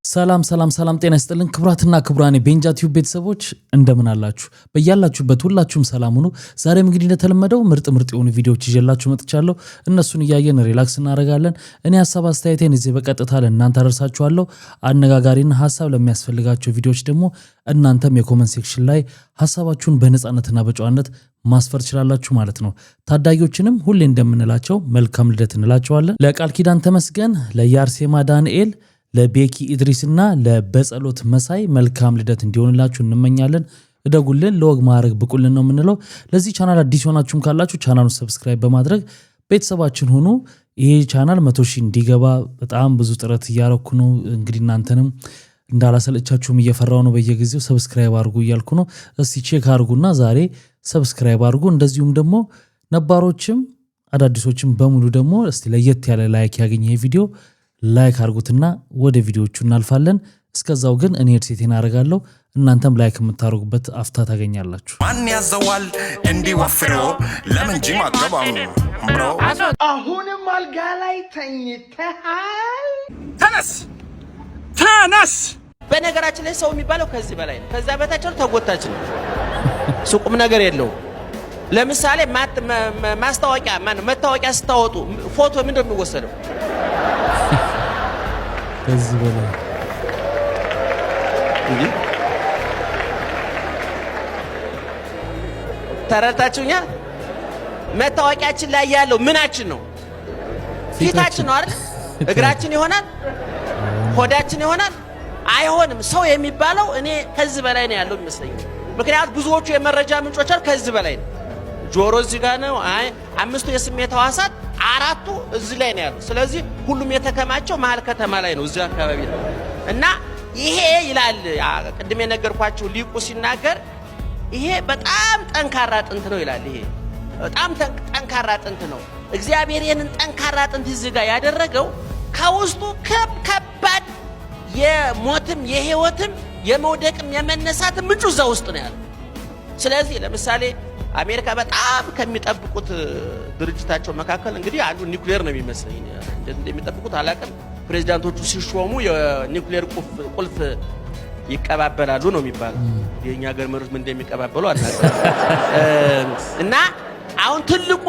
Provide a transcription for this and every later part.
ሰላም ጤና ይስጥልን ክብራትና ክብራኔ ቤንጃ ቲዩብ ቤተሰቦች እንደምን አላችሁ? በእያላችሁበት ሁላችሁም ሰላም ሁኑ። ዛሬም እንግዲህ እንደተለመደው ምርጥ የሆኑ ቪዲዮዎች ይዤላችሁ መጥቻለሁ። እነሱን እያየን ሪላክስ እናደርጋለን። እኔ ሐሳብ አስተያየቴን እዚህ በቀጥታ ለእናንተ አደርሳችኋለሁ። አነጋጋሪና ሐሳብ ለሚያስፈልጋቸው ቪዲዮዎች ደግሞ እናንተም የኮመንት ሴክሽን ላይ ሐሳባችሁን በነጻነትና በጨዋነት ማስፈር ትችላላችሁ ማለት ነው። ታዳጊዎችንም ሁሌ እንደምንላቸው መልካም ልደት እንላቸዋለን። ለቃል ኪዳን ተመስገን፣ ለያርሴማ ዳንኤል፣ ለቤኪ ኢድሪስና ለበጸሎት መሳይ መልካም ልደት እንዲሆንላችሁ እንመኛለን። እደጉልን፣ ለወግ ማዕረግ ብቁልን ነው የምንለው። ለዚህ ቻናል አዲስ ሆናችሁም ካላችሁ ቻናሉን ሰብስክራይብ በማድረግ ቤተሰባችን ሁኑ። ይሄ ቻናል 100,000 እንዲገባ በጣም ብዙ ጥረት እያረኩ ነው። እንግዲህ እናንተንም እንዳላሰለቻችሁም እየፈራው ነው። በየጊዜው ሰብስክራይብ አድርጉ እያልኩ ነው። እስቲ ቼክ አድርጉና ዛሬ ሰብስክራይብ አድርጉ። እንደዚሁም ደግሞ ነባሮችም አዳዲሶችም በሙሉ ደግሞ እስቲ ለየት ያለ ላይክ ያገኘ ይሄ ቪዲዮ ላይክ አድርጉትና ወደ ቪዲዮቹ እናልፋለን። እስከዛው ግን እኔ ሄድሴቴን አደርጋለሁ፣ እናንተም ላይክ የምታደርጉበት አፍታ ታገኛላችሁ። ማን ያዘዋል እንዲወፍሮ ለምን ጂም አትገባም ብሮ? አሁንም አልጋ ላይ ተኝተሃል? ተነስ። በነገራችን ላይ ሰው የሚባለው ከዚህ በላይ ነው። ከዛ በታች ነው ተጎታች ነው። ሱቁም ነገር የለው። ለምሳሌ ማስታወቂያ መታወቂያ ስታወጡ ፎቶ ምንድነው የሚወሰደው? ከዚህ በላይ ተረታችሁኛ? መታወቂያችን ላይ ያለው ምናችን ነው? ፊታችን ነው አይደል? እግራችን ይሆናል? ሆዳችን ይሆናል? አይሆንም። ሰው የሚባለው እኔ ከዚህ በላይ ነው ያለው ይመስለኛል። ምክንያቱም ብዙዎቹ የመረጃ ምንጮች ከዚህ በላይ ነው። ጆሮ እዚህ ጋር ነው። አምስቱ የስሜት ሕዋሳት አራቱ እዚህ ላይ ነው ያለው። ስለዚህ ሁሉም የተከማቸው መሀል ከተማ ላይ ነው፣ እዚህ አካባቢ ነው። እና ይሄ ይላል ቅድም የነገርኳችሁ ሊቁ ሲናገር ይሄ በጣም ጠንካራ ጥንት ነው ይላል። ይሄ በጣም ጠንካራ ጥንት ነው። እግዚአብሔር ይሄንን ጠንካራ ጥንት እዚህ ጋር ያደረገው ከውስጡ ከባድ የሞትም የህይወትም የመውደቅም የመነሳትም ምንጩ እዛ ውስጥ ነው ያለው። ስለዚህ ለምሳሌ አሜሪካ በጣም ከሚጠብቁት ድርጅታቸው መካከል እንግዲህ አንዱ ኒውክሌር ነው የሚመስለኝ። እንደሚጠብቁት አላውቅም። ፕሬዚዳንቶቹ ሲሾሙ የኒውክሌር ቁልፍ ይቀባበላሉ ነው የሚባለው። የኛ ሀገር መሪዎች ምን እንደሚቀባበሉ አናውቅም። እና አሁን ትልቁ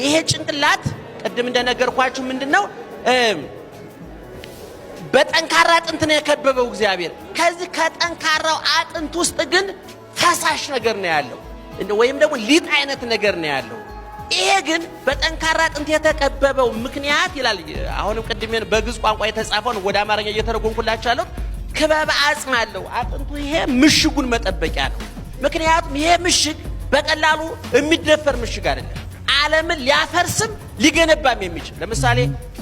ይሄ ጭንቅላት ቅድም እንደነገርኳችሁ ምንድነው በጠንካራ አጥንት ነው የከበበው እግዚአብሔር። ከዚህ ከጠንካራው አጥንት ውስጥ ግን ፈሳሽ ነገር ነው ያለው፣ ወይም ደግሞ ሊጥ አይነት ነገር ነው ያለው። ይሄ ግን በጠንካራ አጥንት የተከበበው ምክንያት ይላል። አሁንም ቅድም በግዕዝ ቋንቋ የተጻፈውን ወደ አማርኛ እየተረጎምኩላችኋለሁ። ክበበ አጽም አለው አጥንቱ። ይሄ ምሽጉን መጠበቂያ ነው። ምክንያቱም ይሄ ምሽግ በቀላሉ የሚደፈር ምሽግ አይደለም። ዓለምን ሊያፈርስም ሊገነባም የሚችል ለምሳሌ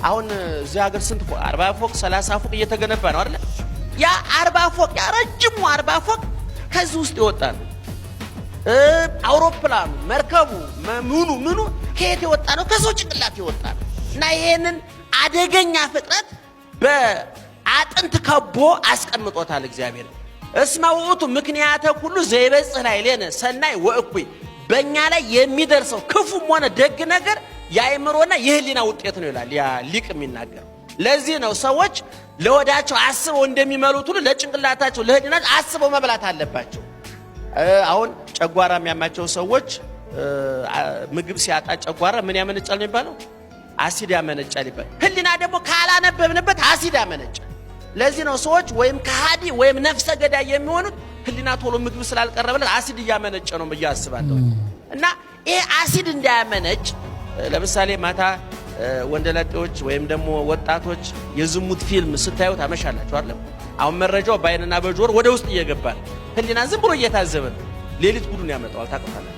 አሁን እዚህ ሀገር ስንት ፎቅ 40 ፎቅ 30 ፎቅ እየተገነባ ነው አይደል? ያ 40 ፎቅ ያ ረጅሙ 40 ፎቅ ከዚህ ውስጥ የወጣ ነው። አውሮፕላኑ መርከቡ ምኑ ከየት የወጣ ነው? ከሰው ጭንቅላት የወጣ ነው። እና ይሄንን አደገኛ ፍጥረት በአጥንት ከቦ አስቀምጦታል እግዚአብሔር። እስመ ውእቱ ምክንያተ ሁሉ ዘይበጽሕ ላዕሌነ ሰናይ ወእኩይ፣ በእኛ ላይ የሚደርሰው ክፉም ሆነ ደግ ነገር የአእምሮና የህሊና ውጤት ነው ይላል ያ ሊቅ የሚናገር። ለዚህ ነው ሰዎች ለወዳቸው አስበው እንደሚመሉት ሁሉ ለጭንቅላታቸው ለህሊናቸው አስበው መብላት አለባቸው። አሁን ጨጓራ የሚያማቸው ሰዎች ምግብ ሲያጣ ጨጓራ ምን ያመነጫል ነው የሚባለው? አሲድ ያመነጫል ይባላል። ህሊና ደግሞ ካላነበብንበት አሲድ ያመነጫል። ለዚህ ነው ሰዎች ወይም ከሃዲ ወይም ነፍሰ ገዳይ የሚሆኑት ህሊና ቶሎ ምግብ ስላልቀረበለት አሲድ እያመነጨ ነው ብዬ አስባለሁ። እና ይሄ አሲድ እንዳያመነጭ ለምሳሌ ማታ ወንደላጤዎች ወይም ደግሞ ወጣቶች የዝሙት ፊልም ስታዩ ታመሻላችሁ አይደል? አሁን መረጃው በአይንና በጆሮ ወደ ውስጥ እየገባ ነው። ህሊና ዝም ብሎ እየታዘበ ነው። ሌሊት ጉዱን ያመጣዋል። ታውቃላችሁ።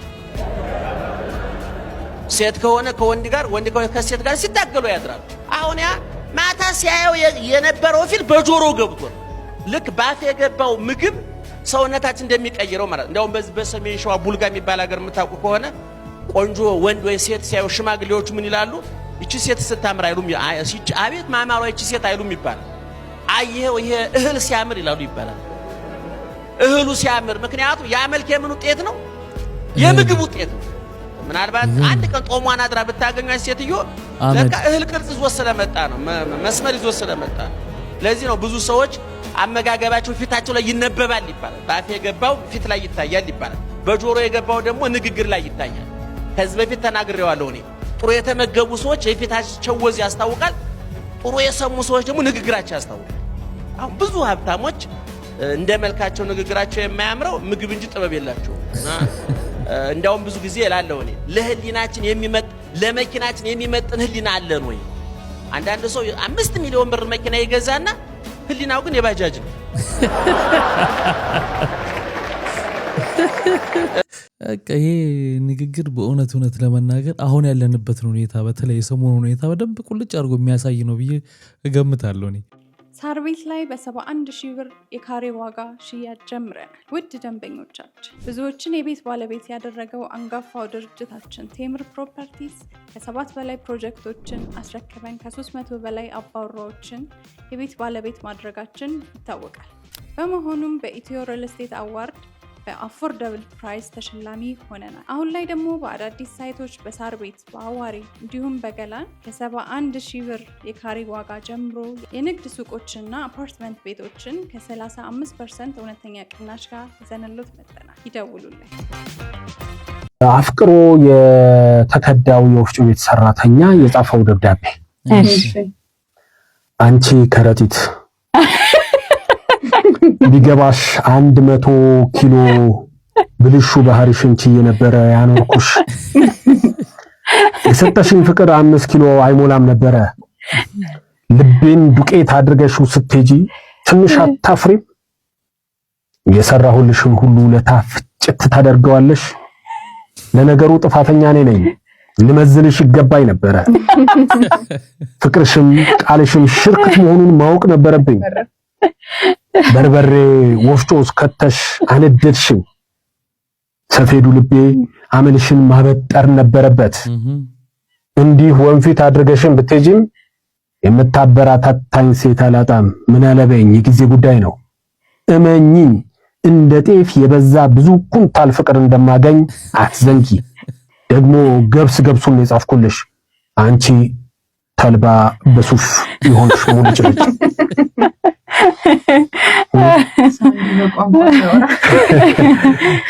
ሴት ከሆነ ከወንድ ጋር፣ ወንድ ከሆነ ከሴት ጋር ሲታገሉ ያድራሉ። አሁን ያ ማታ ሲያየው የነበረው ፊልም በጆሮ ገብቶ ልክ ባፍ የገባው ምግብ ሰውነታችን እንደሚቀይረው ማለት ነው። እንደውም በሰሜን ሸዋ ቡልጋ የሚባል ሀገር የምታውቁ ከሆነ ቆንጆ ወንድ ወይ ሴት ሲያዩ ሽማግሌዎቹ ምን ይላሉ? እቺ ሴት ስታምር አይሉም? አቤት ማማሯ እቺ ሴት አይሉም ይባላል። አየው ይሄ እህል ሲያምር ይላሉ ይባላል። እህሉ ሲያምር። ምክንያቱም ያ መልክ የምን ውጤት ነው? የምግብ ውጤት ነው። ምናልባት አንድ ቀን ጦሟን አድራ ብታገኟት ሴትዮ ለካ እህል ቅርጽ ይዞ ስለመጣ ነው፣ መስመር ይዞ ስለመጣ ነው። ለዚህ ነው ብዙ ሰዎች አመጋገባቸው ፊታቸው ላይ ይነበባል ይባላል። በአፍ የገባው ፊት ላይ ይታያል ይባላል። በጆሮ የገባው ደግሞ ንግግር ላይ ይታያል። ከዚህ በፊት ተናግሬዋለሁ እኔ። ጥሩ የተመገቡ ሰዎች የፊታቸው ወዝ ያስታውቃል። ጥሩ የሰሙ ሰዎች ደግሞ ንግግራቸው ያስታውቃል። አሁን ብዙ ሀብታሞች እንደ መልካቸው ንግግራቸው የማያምረው ምግብ እንጂ ጥበብ የላቸውም። እንዳውም ብዙ ጊዜ እላለሁ እኔ ለህሊናችን ለመኪናችን የሚመጥን ህሊና አለን ወይ? አንዳንድ ሰው 5 ሚሊዮን ብር መኪና ይገዛና ህሊናው ግን የባጃጅ ነው። ይሄ ንግግር በእውነት ለመናገር አሁን ያለንበትን ሁኔታ በተለይ የሰሞኑ ሁኔታ በደንብ ቁልጭ አድርጎ የሚያሳይ ነው ብዬ እገምታለሁ እኔ። ሳር ቤት ላይ በ71,000 ብር የካሬ ዋጋ ሽያጭ ጀምረናል። ውድ ደንበኞቻችን፣ ብዙዎችን የቤት ባለቤት ያደረገው አንጋፋው ድርጅታችን ቴምር ፕሮፐርቲስ ከ7 በላይ ፕሮጀክቶችን አስረክበን ከ300 በላይ አባወራዎችን የቤት ባለቤት ማድረጋችን ይታወቃል። በመሆኑም በኢትዮ ሪል ስቴት አዋርድ በአፎርደብል ፕራይስ ተሸላሚ ሆነናል። አሁን ላይ ደግሞ በአዳዲስ ሳይቶች በሳር ቤት፣ በአዋሪ እንዲሁም በገላን ከ71,000 ብር የካሬ ዋጋ ጀምሮ የንግድ ሱቆችና አፓርትመንት ቤቶችን ከ35% እውነተኛ ቅናሽ ጋር ይዘንሎት መጥተናል። ይደውሉልን። አፍቅሮ የተከዳው የወፍጮ ቤት ሰራተኛ የጻፈው ደብዳቤ። አንቺ ከረጢት ቢገባሽ 100 ኪሎ ብልሹ ባህርሽን ችዬ ነበረ ያኖርኩሽ። የሰጠሽኝ ፍቅር 5 ኪሎ አይሞላም ነበረ። ልቤን ዱቄት አድርገሽው ስትሄጂ ትንሽ አታፍሪም? የሰራሁልሽን ሁሉ ለታፍጭት ታደርገዋለሽ። ለነገሩ ጥፋተኛ እኔ ነኝ። ልመዝንሽ ይገባኝ ነበረ። ፍቅርሽም ቃልሽም ሽርክት መሆኑን ማወቅ ነበረብኝ። በርበሬ ወፍጮ ውስጥ ከተሽ አነደድሽኝ። ሰፌዱ ልቤ አመልሽን ማበጠር ነበረበት። እንዲህ ወንፊት አድርገሽን ብትሄጂም የምታበራታታኝ ሴት አላጣም። ምን አለበኝ፣ የጊዜ ጉዳይ ነው። እመኚኝ፣ እንደ ጤፍ የበዛ ብዙ ኩንታል ፍቅር እንደማገኝ አትዘንጊ። ደግሞ ገብሱን የጻፍኩልሽ አንቺ ተልባ በሱፍ ይሆንሽ ሙልጭ ልጅ።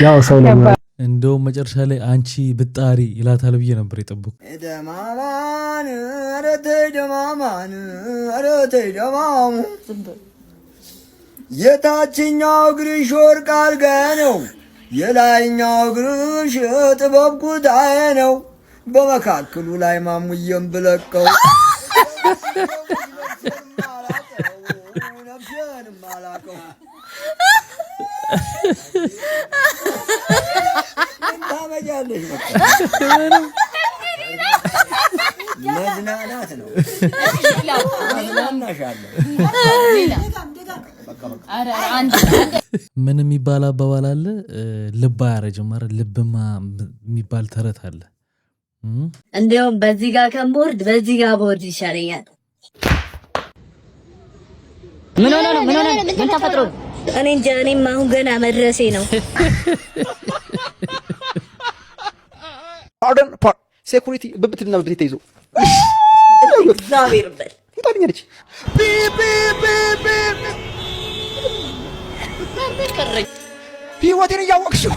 ያው ሰው ነው። እንደውም መጨረሻ ላይ አንቺ ብጣሪ ይላታል ብዬ ነበር የጠበኩት። የታችኛው እግርሽ ወርቅ አልጋ ነው፣ የላይኛው እግርሽ ጥበብ ኩታዬ ነው። በመካከሉ ላይ ማሙየም ብለቀው ነፍሴንም አላቀው ታመጃለሽ። መዝናናት ነው። ምን የሚባል አባባል አለ? ልብ አያረጅም። ኧረ ልብማ የሚባል ተረት አለ። እንዲያውም በዚህ ጋር ከቦርድ በዚህ ጋር ቦርድ ይሻለኛል። ምን ሆነ ነው? ምን ተፈጥሮ? እኔ እንጃ። እኔም አሁን ገና መድረሴ ነው። ፓርደን ሴኩሪቲ ብብትና ብብት ተይዞ እግዚአብሔር ይመስገን ታዲያለች። ህይወቴን እያወቅሽው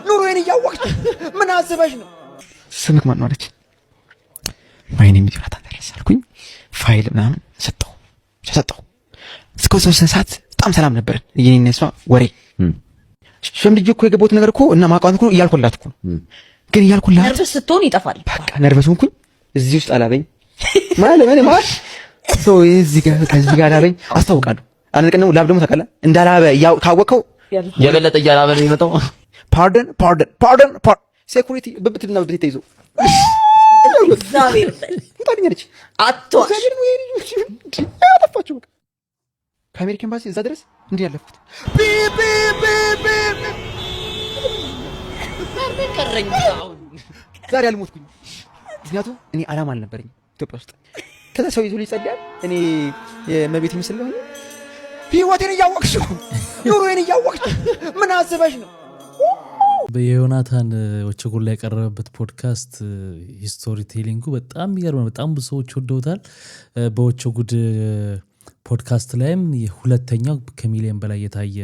ኑሮዬን እያወቅሽ ምን አስበሽ ነው? ስምክ ማን ነው አለች። ማይኔ የሚጥራት አንደረስ አልኩኝ። ፋይል ምናምን ሰጠው እስከ 3 ሰዓት በጣም ሰላም ነበርን። የኔና እሷ ወሬ ሸምድጄ እኮ የገባሁት ነገር እኮ እና ማቋንት እኮ እያልኩላት እኮ ግን እያልኩላት ነርቭስ ስትሆን ይጠፋል። በቃ ነርቭስ ሆንኩኝ። እዚህ ውስጥ አላበኝ ማለት ሰው እዚህ ጋር አላበኝ አስታውቃለሁ። አንድ ቀን ነው ላብ ደግሞ ታውቃለህ እንዳላበ ካወቀው የበለጠ እያላበ ነው የሚመጣው። ፓርደን ሴኩሪቲ ብብትና ብብት ተይዞ እግዚአብሔር ታዲያለች። አትዋሽ። አጠፋችሁ። ከአሜሪካ ኤምባሲ እዛ ድረስ እንዲህ ያለፉት ዛሬ አልሞትኩኝ። ምክንያቱም እኔ አላማ አልነበረኝ ኢትዮጵያ ውስጥ። ከዛ ሰው ይዞ ይጸልያል። እኔ የመቤት ምስል ነው። ህይወቴን እያወቅሽው ኑሮዬን እያወቅሽ አስበሽ ነው? በዮናታን ወቸጎል ላይ የቀረበበት ፖድካስት ሂስቶሪ ቴሊንጉ በጣም የሚገርም ነው። በጣም ብዙ ሰዎች ወደውታል። በወቸጉድ ፖድካስት ላይም የሁለተኛው ከሚሊዮን በላይ የታየ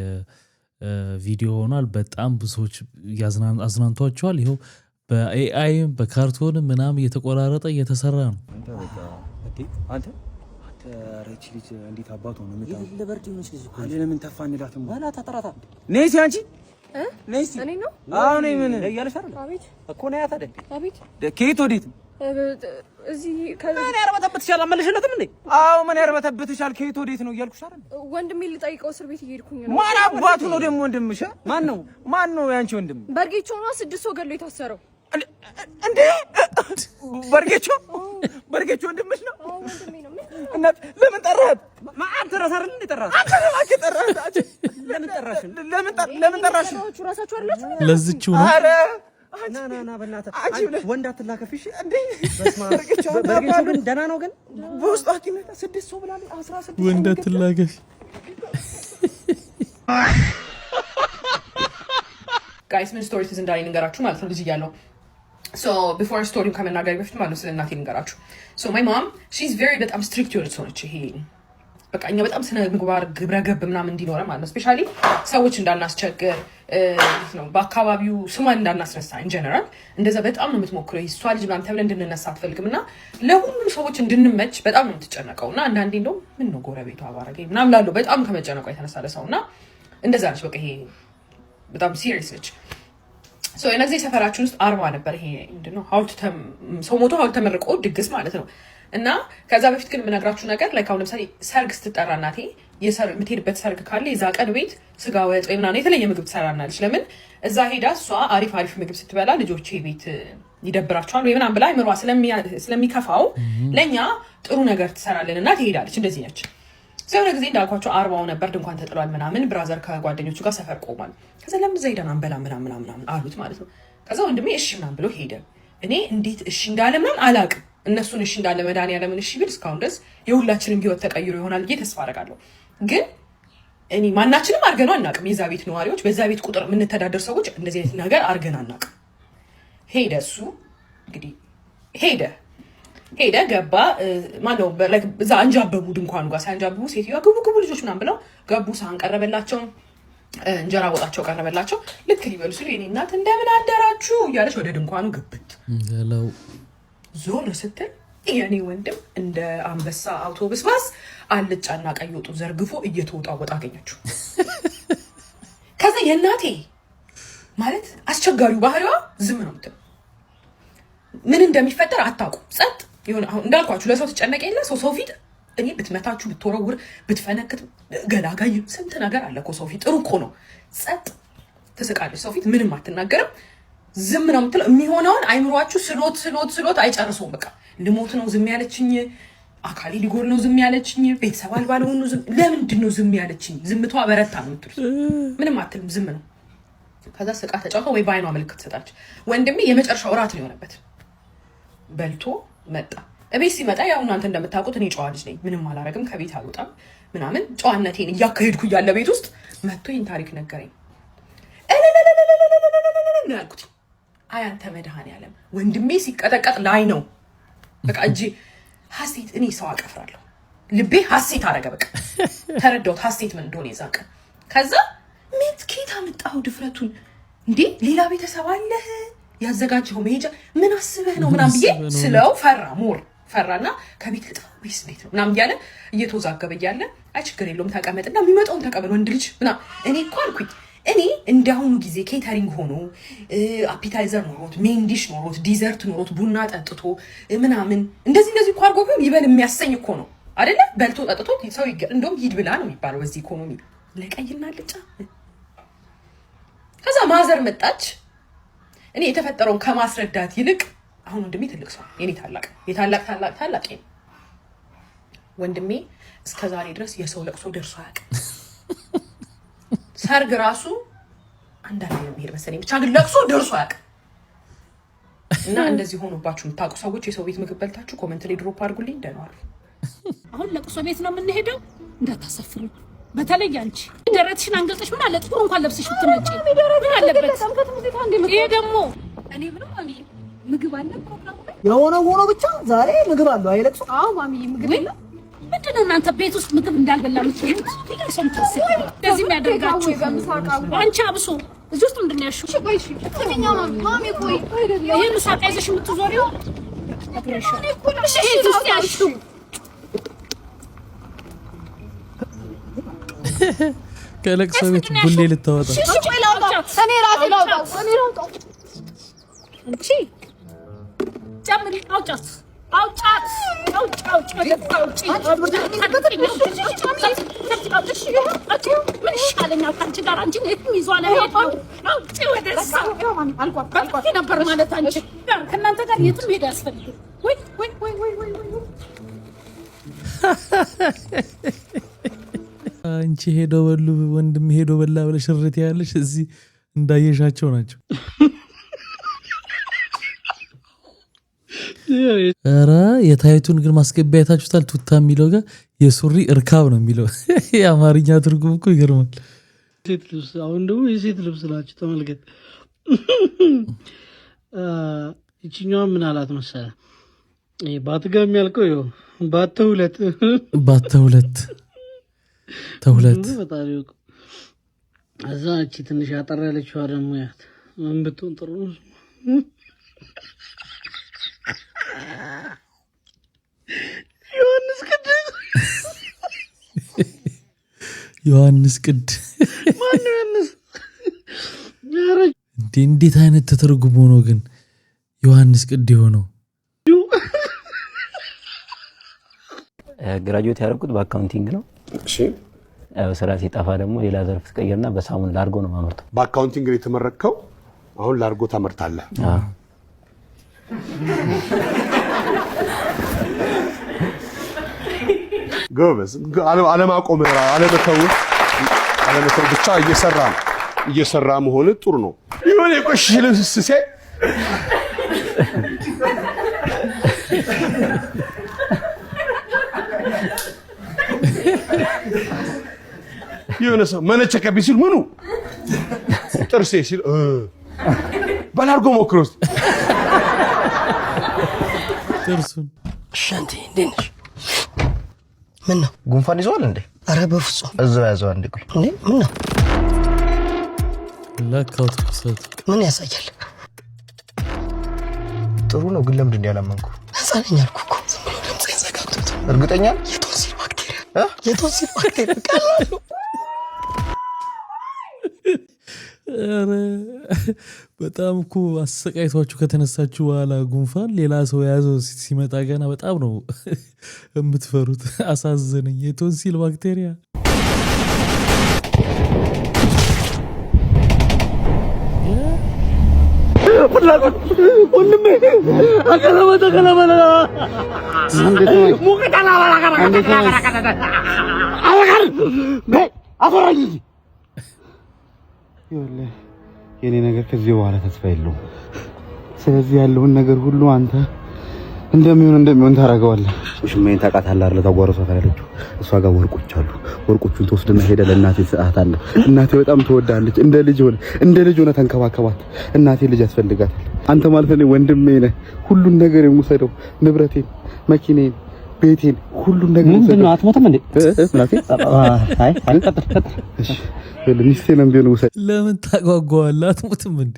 ቪዲዮ ሆኗል። በጣም ብዙ ሰዎች አዝናንቷቸዋል። ይኸው በኤአይ በካርቶን ምናምን እየተቆራረጠ እየተሰራ ነው። አንተ ረቺ ልጅ እንዴት አባቱ ነው መጣ ለበርድ ይሆንሽ ልጅ እኮ ለምን ተፋንዳትም ባላ ተጠራታ ነይሲ አንቺ ነይሲ እኔ ነው አዎ ነይ ምን እያለሽ አይደል? አቤት እኮ ነው ያታደ አቤት ከየት ወዴት እዚህ ከምን ያርበተብትሻል አመለሽለትም እንዴ? አዎ ምን ያርበተብትሻል ከየት ወዴት ነው እያልኩሽ አይደል? ወንድሜ ልጠይቀው እስር ቤት እየሄድኩኝ ነው። ማን አባቱ ነው ደግሞ ወንድምሽ? ማን ነው ያንቺ ወንድም? በርጌቾ ነው 6 ሰው ገሎ የታሰረው እንዴ? በርጌቾ ወንድምሽ ነው? አዎ ወንድሜ ነው። እና ለምን ጠራኸት? ማን ተራሳረል እንዴ ጠራኸት? አንተ ጠራኸት? ለምን ጠራሽ? ለምን ጠራሽ? ራሳችሁ አይደላችሁ? ለዚቹ ነው። አረ ና በእናትህ ወንድ አትላከፍሽ እንዴ? በርጌቾ ግን ደህና ነው ግን በውስጥ ሐኪም 6 ሰው ብላለች 16 ወንድ አትላከፍ ጋይስ ምን ስቶሪ ትዝ እንዳለኝ ንገራችሁ ማለት ነው። ልጅ እያለሁ ሶ ቢፎር ስቶሪውን ከመናገር በፊት ማለት ነው ስለ እናቴ ንገራችሁ። ሶ ማይ ማም ሺ ኢዝ ቬሪ በጣም ስትሪክት የሆነች ሰው ነች። ይሄ በቃ እኛ በጣም ስነ ምግባር ግብረ ገብ ምናምን እንዲኖረ ማለት ነው። ስፔሻሊ ሰዎች እንዳናስቸግር ነው በአካባቢው ስሟን እንዳናስነሳ ኢን ጀነራል እንደዛ በጣም ነው የምትሞክረው። እሷ ልጅ ምናምን ተብለን እንድንነሳ አትፈልግም እና ለሁሉም ሰዎች እንድንመች በጣም ነው የምትጨነቀው እና አንዳንዴ እንደውም ምን ነው ጎረቤቷ አባረገኝ ምናምን ላለው በጣም ከመጨነቋ የተነሳ ለሰው እና እንደዛ ነች። በቃ ይሄ በጣም ሲሪየስ ነች። ሶ የነዚ ሰፈራችን ውስጥ 40 ነበር። ይሄ ምንድነው ሰው ሞቶ ሐውልት ተመርቆ ድግስ ማለት ነው። እና ከዛ በፊት ግን የምነግራችሁ ነገር ላይ አሁን ለምሳሌ ሰርግ ስትጠራ እናቴ የምትሄድበት ሰርግ ካለ የዛ ቀን ቤት ስጋ ወጥ ወይ ምናምን የተለየ ምግብ ትሰራናለች። ለምን እዛ ሄዳ እሷ አሪፍ ምግብ ስትበላ ልጆቼ ቤት ይደብራቸዋል ወይ ምናምን ብላ አይምሯ ስለሚከፋው ለእኛ ጥሩ ነገር ትሰራለን እና ትሄዳለች። እንደዚህ ነች። ሰው ጊዜ እንዳልኳቸው 40 ነበር ድንኳን ተጥሏል ምናምን ብራዘር ከጓደኞቹ ጋር ሰፈር ቆሟል። ከዛ ለምን ዘይዳን አንበላ ምናምን አሉት ማለት ነው። ከዛ ወንድሜ እሺ ምናምን ብሎ ሄደ። እኔ እንዴት እሺ እንዳለ ምናምን አላውቅም። እነሱን እሺ እንዳለ መድኃኒዓለምን እሺ ቢል እስካሁን ድረስ የሁላችንም ህይወት ተቀይሮ ይሆናል ብዬ ተስፋ አደርጋለሁ። ግን እኔ ማናችንም አድርገነው አናውቅም። የዛ ቤት ነዋሪዎች በዛ ቤት ቁጥር የምንተዳደር ሰዎች እንደዚህ አይነት ነገር አድርገን አናውቅም። ሄደ እሱ እንግዲህ ሄደ ገባ ማነው እዛ አንጃበቡ ድንኳኑ ጋር ሳንጃበቡ ሴትዮዋ ግቡ ልጆች ምናምን ብለው ገቡ። ሳህን ቀረበላቸው፣ እንጀራ ወጣቸው ቀረበላቸው። ልክ ሊበሉ ሲሉ የኔ እናት እንደምን አደራችሁ እያለች ወደ ድንኳኑ ግብት ዞር ስትል የኔ ወንድም እንደ አንበሳ አውቶቡስ ባስ አልጫና ቀይ ወጡ ዘርግፎ እየተወጣወጣ አገኘችው። ከዛ የእናቴ ማለት አስቸጋሪው ባህሪዋ ዝም ነው የምትለው። ምን እንደሚፈጠር አታውቁም። ጸጥ ይሁን። አሁን እንዳልኳችሁ ለሰው ተጨነቀ የለ ሰው ፊት እኔ ብትመታችሁ ብትወረውር ብትፈነክት ገላጋይ ስንት ነገር አለ እኮ ሰው ፊት። ጥሩ እኮ ነው። ጸጥ ትስቃለች። ሰው ፊት ምንም አትናገርም። ዝም ነው የምትለው። የሚሆነውን አይምሯችሁ ስሎት አይጨርሰውም። በቃ ልሞት ነው ዝም ያለችኝ፣ አካሌ ሊጎር ነው ዝም ያለችኝ፣ ቤተሰብ አልባ ልሆን ነው ዝም። ለምንድን ነው ዝም ያለችኝ? ዝምቷ በረታ ነው የምትሉት። ምንም አትልም፣ ዝም ነው። ከዛ ስቃ ተጫውታ ወይ በአይኗ ምልክት ትሰጣለች። ወንድሜ የመጨረሻው እራት ነው የሆነበት። በልቶ መጣ። እቤት ሲመጣ ያው እናንተ እንደምታውቁት እኔ ጨዋ ልጅ ነኝ። ምንም አላረግም፣ ከቤት አልወጣም ምናምን ጨዋነቴን እያካሄድኩ ያለ ቤት ውስጥ መጥቶ ይህን ታሪክ ነገረኝ። ነው ያልኩት። አይ አንተ መድኃኒዓለም ወንድሜ ሲቀጠቀጥ ላይ ነው በቃ እጄ ሐሴት። እኔ ሰው አቀፍራለሁ፣ ልቤ ሐሴት አረገ። በቃ ተረዳሁት ሐሴት ምን እንደሆነ የዛን ቀን። ከዛ ምን ከየት አመጣኸው ድፍረቱን እንዴ? ሌላ ቤተሰብ አለህ ያዘጋጀው መሄጃ ምን አስበህ ነው ምናምን ብዬ ስለው ፈራና ከቤት ልጥፋ ወይስ እንዴት ነው ምናምን እያለ እየተወዛገበ እያለ አይ ችግር የለውም ተቀመጥና የሚመጣውን ተቀበል ወንድ ልጅ ምናምን። እኔ እኮ አልኩኝ እኔ እንዳሁኑ ጊዜ ኬተሪንግ ሆኖ አፒታይዘር ኖሮት ሜን ዲሽ ኖሮት ዲዘርት ኖሮት ቡና ጠጥቶ ምናምን እንደዚህ እኮ አድርጎ ቢሆን ይበል የሚያሰኝ እኮ ነው አይደለ? በልቶ ጠጥቶ ሰው እንደውም ሂድ ብላ ነው የሚባለው በዚህ ኢኮኖሚ ለቀይና ልጫ። ከዛ ማዘር መጣች። እኔ የተፈጠረውን ከማስረዳት ይልቅ አሁን ወንድሜ ትልቅ ሰው የኔ ታላቅ ወንድሜ እስከዛሬ ድረስ የሰው ለቅሶ ደርሶ አያውቅም። ሰርግ ራሱ አንዳንዴ ነው የሚሄድ መሰለኝ፣ ብቻ ግን ለቅሶ ደርሶ አያውቅም። እና እንደዚህ ሆኖባችሁ የምታውቁ ሰዎች የሰው ቤት ምግብ በልታችሁ ኮሜንት ላይ ድሮፕ አድርጉልኝ። ደህና ዋሉ። አሁን ለቅሶ ቤት ነው የምንሄደው፣ እንዳታሰፍሩ በተለይ አንቺ ደረትሽን አንገጽሽ ምን አለ ጥቁር እንኳን ለብሰሽ ብትመጪ ምን አለበት? ይሄ ደግሞ እኔ ምንም ማሚ ምግብ አለ ፕሮግራሙ ላይ የሆነ ሆኖ ብቻ ዛሬ ምግብ አለው አይለቅሱ? አዎ ማሚ ምግብ አለ። ምንድነው እናንተ ቤት ውስጥ ምግብ እንዳልበላ የምትሉት? ሰምተስ እንደዚህ የሚያደርጋችሁ አንቺ አብሶ እዚህ ውስጥ ምንድነው ያልሽው? እሺ ትክክለኛ ማሚ ቆይ ይሄ ምሳቃ ይዘሽ የምትዞሪው እኔ እኮ እሺ ውስጥ ያልሽው ከለቅሶ ቤት ቡሌ ልታወጣ እኔ ላውጣ አንቺ ጨምሪ አውጫት ምን ይሻለኛል ከአንቺ ጋር አንቺን የትም ይዟል ነበር ማለት አንቺ ከእናንተ ጋር የትም ሄድ ያስፈልግም ወይ አንቺ ሄዶ በሉ ወንድም ሄዶ በላ ብለሽ እርት ያለሽ እዚህ እንዳየሻቸው ናቸው። ኧረ የታይቱን ግን ማስገቢያ አይታችሁታል? ቱታ የሚለው ጋር የሱሪ እርካብ ነው የሚለው የአማርኛ ትርጉም እኮ ይገርማል። ሴት ልብስ አሁን ደግሞ የሴት ልብስ ናቸው። ተመልከት። ይችኛዋ ምን አላት መሰለ ባትጋ የሚያልቀው ይኸው ባተሁለት በጣም ይወቁ እዛ እቺ ትንሽ አጠር ያለችዋ ደግሞ ያት ምን ብትሆን ጥሩ ነው። ዮሐንስ ቅድ እንዴት አይነት ተተርጉሞ ነው ግን ዮሐንስ ቅድ የሆነው? ግራጁዌት ያደረኩት በአካውንቲንግ ነው። እሺ ስራ ሲጠፋ ደግሞ ሌላ ዘርፍ ተቀየርና በሳሙን ላርጎ ነው ማመርተው። በአካውንቲንግ ላይ የተመረከው አሁን ላርጎ ታመርታለህ? አዎ። ጎበዝ። አለማቆም አለመተው ብቻ እየሰራ መሆን ጥሩ ነው። ይሁን የቆሽሽ ልብስ ሲያይ የሆነ ሰው መነቸከቢ ሲል ምኑ ጥርሴ ሲል ባላርጎ ሞክሮስ ጥርሱን ሻንቲ እንዴት ነሽ? ምን ነው ጉንፋን ይዟል እንዴ? አረ በፍጹም እዛው ያዘው አንዴ ቆይ እንዴ ምን ነው ለካው ተከሰተ ምን ያሳያል? ጥሩ ነው ግን ለምንድን ያላመንኩ? ህፃንኛ አልኩ እኮ ዝም ብሎ ድምጼን ዘጋግቶት። እርግጠኛ የቶንሲል ባክቴሪያ ቀላል ነው። ኧረ በጣም እኮ አሰቃይቷችሁ ከተነሳችሁ በኋላ ጉንፋን ሌላ ሰው የያዘው ሲመጣ ገና በጣም ነው የምትፈሩት። አሳዘነኝ። የቶንሲል ባክቴሪያ የኔ ነገር ከዚህ በኋላ ተስፋ የለውም። ስለዚህ ያለውን ነገር ሁሉ አንተ እንደሚሆን ታደርገዋለህ። ሽሜን ታውቃታለህ አይደል? ታጓረሷታል ያለችው እሷ ጋር ወርቆች አሉ። ወርቆቹን ተወስደና ሄደ ለእናቴ ሰዓት አለ። እናቴ በጣም ትወዳለች። እንደ ልጅ ሆነ ተንከባከባት። እናቴ ልጅ ያስፈልጋታል። አንተ ማለት ነው ወንድሜ ነህ። ሁሉን ነገር የምወስደው ንብረቴን፣ መኪኔን፣ ቤቴን ሁሉን ነገር ምንድነው? አትሞትም እንዴ? አይ ቀጥል። እሺ ሚስቴ ነው ቢሆን ወሰድ። ለምን ታጓጓዋለህ? አትሞትም እንዴ?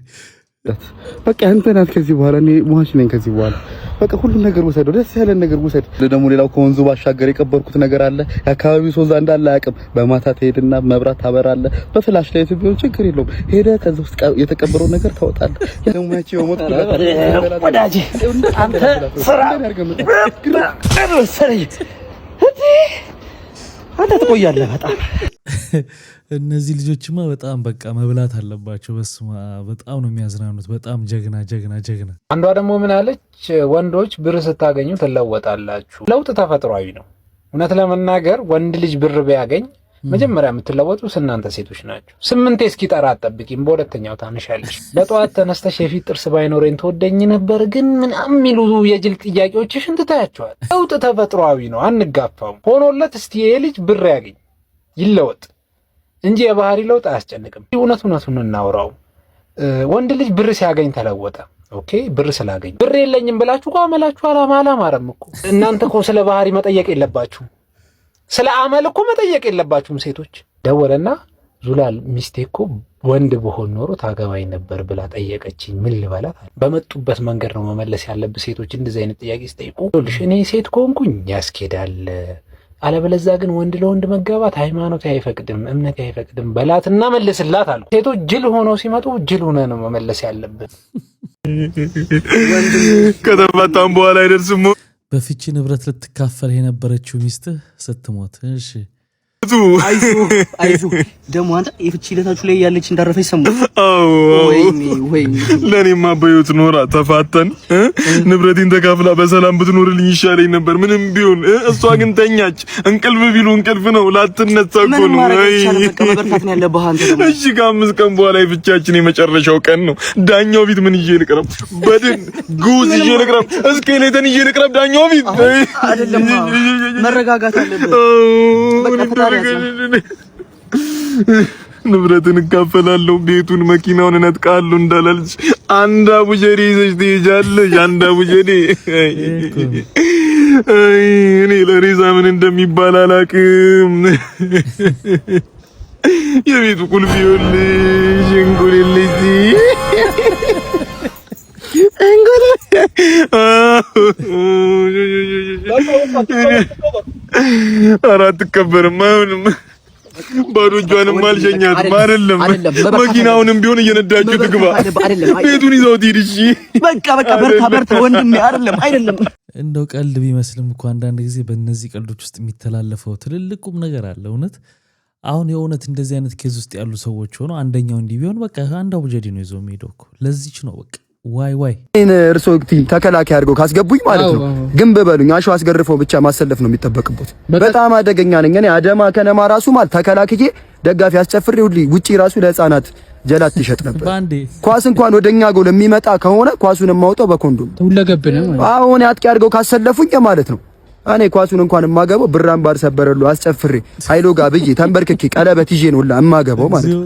በቃ አንተ ናት ከዚህ በኋላ እኔ ሟች ነኝ። ከዚህ በኋላ በቃ ሁሉ ነገር ወሰደው። ደስ ያለን ነገር ወሰድ። ደግሞ ሌላው ከወንዙ ባሻገር የቀበርኩት ነገር አለ። የአካባቢው ሰው እዛ እንዳለ አያውቅም። በማታ ትሄድና መብራት ታበራለህ። በፍላሽ ላይ ቢሆን ችግር የለውም። ሄደህ ከዛ ውስጥ የተቀበረው ነገር ታወጣለህ። ደግሞ ያቺ ወሞት ወዳጄ አንተ ስራ አንተ ትቆያለህ በጣም። እነዚህ ልጆችማ በጣም በቃ መብላት አለባቸው። በስማ በጣም ነው የሚያዝናኑት። በጣም ጀግና። አንዷ ደግሞ ምን አለች? ወንዶች ብር ስታገኙ ትለወጣላችሁ። ለውጥ ተፈጥሯዊ ነው። እውነት ለመናገር ወንድ ልጅ ብር ቢያገኝ መጀመሪያ የምትለወጡት እናንተ ሴቶች ናቸው። 8 እስኪጠራ አትጠብቂም፣ በሁለተኛው ታነሻለሽ። በጠዋት ተነስተሽ የፊት ጥርስ ባይኖረኝ ተወደኝ ነበር ግን ምናምን የሚሉ የጅል ጥያቄዎችሽን ትታያቸዋል። ለውጥ ተፈጥሯዊ ነው፣ አንጋፋውም። ሆኖለት እስቲ ይሄ ልጅ ብር ያገኝ ይለወጥ። እንጂ የባህሪ ለውጥ አያስጨንቅም። እውነቱን እናውራው። ወንድ ልጅ ብር ሲያገኝ ተለወጠ። ኦኬ ብር ስላገኝ ብር የለኝም ብላችሁ አመላችሁ አላማረም እኮ። እናንተ እኮ ስለ ባህሪ መጠየቅ የለባችሁም፣ ስለ አመል እኮ መጠየቅ የለባችሁም። ሴቶች ደወለና ዙላል ሚስቴ እኮ ወንድ በሆን ኖሮ ታገባኝ ነበር ብላ ጠየቀችኝ፣ ምን ልበላት? በመጡበት መንገድ ነው መመለስ ያለብህ። ሴቶች እንደዚህ አይነት ጥያቄ ሲጠይቁ እኔ ሴት ከሆንኩኝ ያስኬዳል፣ አለበለዚያ ግን ወንድ ለወንድ መጋባት ሃይማኖት አይፈቅድም፣ እምነት አይፈቅድም በላትና መልስላት አሉ። ሴቶች ጅል ሆነው ሲመጡ ጅል ሆነ ነው መመለስ ያለብን። ከተፋታም በኋላ አይደርስም። በፍቺ ንብረት ልትካፈል የነበረችው ሚስትህ ስትሞት እሺ አይዞህ ደግሞ አንተ የፍቺ ሂደታችሁ ላይ ያለች እንዳረፈች ሰሙ። ወይኔ ለኔማ በህይወት ኖራ ተፋተን ንብረቴን ተካፍላ በሰላም ብትኖርልኝ ይሻለኝ ነበር። ምንም ቢሆን እሷ ግን ተኛች። እንቅልፍ ቢሉ እንቅልፍ ነው፣ ላትነሳ እኮ ነው። እሺ ከ5 ቀን በኋላ የፍቻችን የመጨረሻው ቀን ነው። ዳኛው ፊት ምን ይዤ ልቅረብ? በድን ጉዝ ይዤ ልቅረብ? እስኬሌተን ይዤ ልቅረብ? ዳኛው ፊት አይደለም። መረጋጋት አለበት። በቃ ንብረትን እካፈላለሁ፣ ቤቱን መኪናውን እነጥቃለሁ እንዳላለች አንድ አቡጀዴ ይዘሽ ትሄጃለሽ። አንድ አቡጀዴ እኔ ለሬሳ ምን እንደሚባል አላውቅም። የቤቱ ቁልፍ ይኸውልሽ፣ እንጉልልሽ አራት ከበርማ አይሆንም። ባዶ እጇንም አልሸኛትም። አይደለም መኪናውንም ቢሆን እየነዳችሁ ትግባ፣ ቤቱን ይዘው ትሂድ። እሺ በቃ በርታ ወንድሜ። አይደለም እንደው ቀልድ ቢመስልም እኮ አንዳንድ ጊዜ በእነዚህ ቀልዶች ውስጥ የሚተላለፈው ትልልቁም ነገር አለ። እውነት አሁን የእውነት እንደዚህ አይነት ኬዝ ውስጥ ያሉ ሰዎች ሆኖ አንደኛው እንዲህ ቢሆን በቃ አንድ አቡጀዲ ነው ይዞ የሚሄደው እኮ ለዚች ነው በቃ ዋይ እርሶ ተከላካይ አድርገው ካስገቡኝ ማለት ነው። ግን በበሉኝ አሸዋ አስገርፈው ብቻ ማሰለፍ ነው የሚጠበቅበት። በጣም አደገኛ ነኝ እኔ። አደማ ከነማ ራሱ ማለት ተከላክዬ ደጋፊ አስጨፍሬ ውጪ ራሱ ለህፃናት ጀላት ይሸጥ ነበር። ኳስ እንኳን ወደኛ ጎል የሚመጣ ከሆነ ኳሱን የማውጣው በኮንዶም ሁለገብ ነው። አሁን አጥቂ አድርገው ካሰለፉኝ ማለት ነው እኔ ኳሱን እንኳን የማገባው ብራን ባር ሰበረሉ አስጨፍሬ ኃይሎ ጋር ብዬ ተንበርክኬ ቀለበት ይዤ ነው የማገባው ማለት ነው።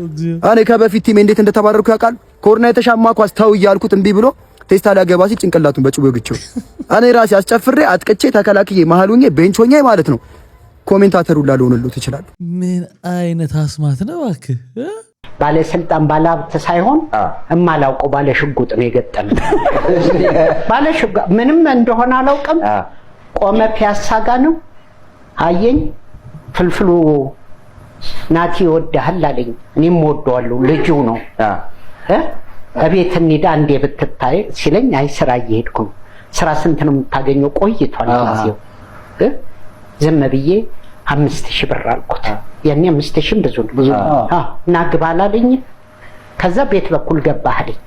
እኔ ከበፊት ቲም እንዴት እንደተባረርኩ ያውቃል። ኮርና የተሻማ ኳስ ተው እያልኩት እምቢ ብሎ ቴስታ ሊያገባ ሲል ጭንቅላቱን በጭቦ ግጭው እኔ ራሴ አስጨፍሬ አጥቅቼ ተከላክዬ መሀል ሆኜ ቤንች ሆኜ ማለት ነው ኮሜንታተሩ ላልሆንልት ይችላል። ምን አይነት አስማት ነው እባክህ! ባለስልጣን ባለሀብት ሳይሆን እማላውቀው ባለሽጉጥ ነው የገጠመኝ። ባለሽጉጥ ምንም እንደሆነ አላውቅም። ቆመ ፒያሳ ጋር ነው አየኝ። ፍልፍሉ ናቲ ይወድሃል አለኝ። እኔም ወደዋለሁ፣ ልጁ ነው። እቤት እንሂድ አንዴ ብትታይ ሲለኝ አይ ስራ እየሄድኩ ነው። ስራ ስንት ነው የምታገኘው? ቆይቷል ጊዜው። ዝም ብዬ 5000 ብር አልኩት። ያኔ 5000 ብዙ ነው። እና ግባ አላለኝ። ከዛ ቤት በኩል ገባህ አለኝ።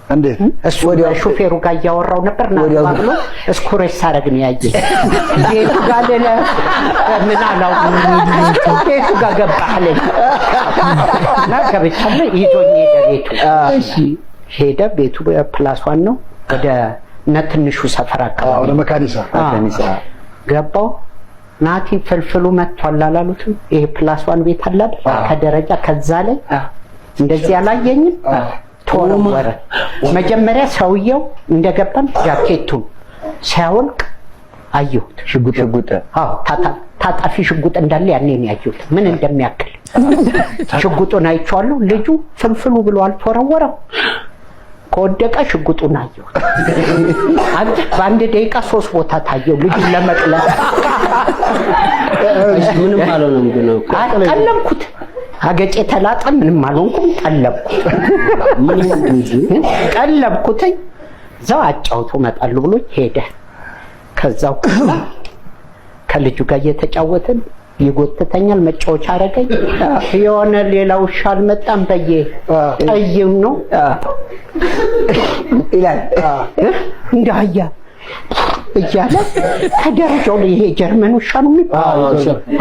እንዴት እሱ ሹፌሩ ጋር እያወራው ነበር እና ባብሎ እስኩሬስ ሳረግ ነው ያየኝ። ቤቱ ጋር ለለ ምን አላው ቤቱ ጋር ገባለኝ እና ከቤታለ ይዞኝ ሄደ ቤቱ። እሺ ሄደ ቤቱ ፕላስ1 ነው። ወደ ነትንሹ ሰፈር አካባቢ ወደ መካኒሳ ገባው። ናቲ ፍልፍሉ መጥቷል አላሉትም? ይሄ ፕላስ1 ቤት አለ ከደረጃ ከዛ ላይ እንደዚህ አላየኝም። ተወረወረ። መጀመሪያ ሰውየው እንደገባን ጃኬቱን ሲያወልቅ አየሁት። ሽጉጥ ታጣፊ ሽጉጥ እንዳለ ያኔ ነው ያየሁት፣ ምን እንደሚያክል ሽጉጡን አይቼዋለሁ። ልጁ ፍልፍሉ ብሎ አልተወረወረም። ከወደቀ ሽጉጡን አየሁት። በአንድ ደቂቃ 3 ቦታ ታየው ልጁን ለመቅለል። ምንም አልሆነም ግን ቀለምኩት። አገጬ ተላጠ። ምንም አልሆንኩም። ቀለብኩት። እዛው አጫውቶ መጣሉ ብሎ ሄደ። ከዛው ከልጁ ጋር እየተጫወትን ይጎትተኛል። መጫወቻ አረገኝ። የሆነ ሌላ ውሻ አልመጣም። ጠይም ነው ይላል እንዳያ እያለ ከደረጃው ላይ ይሄ ጀርመን ውሻ ነው የሚባለው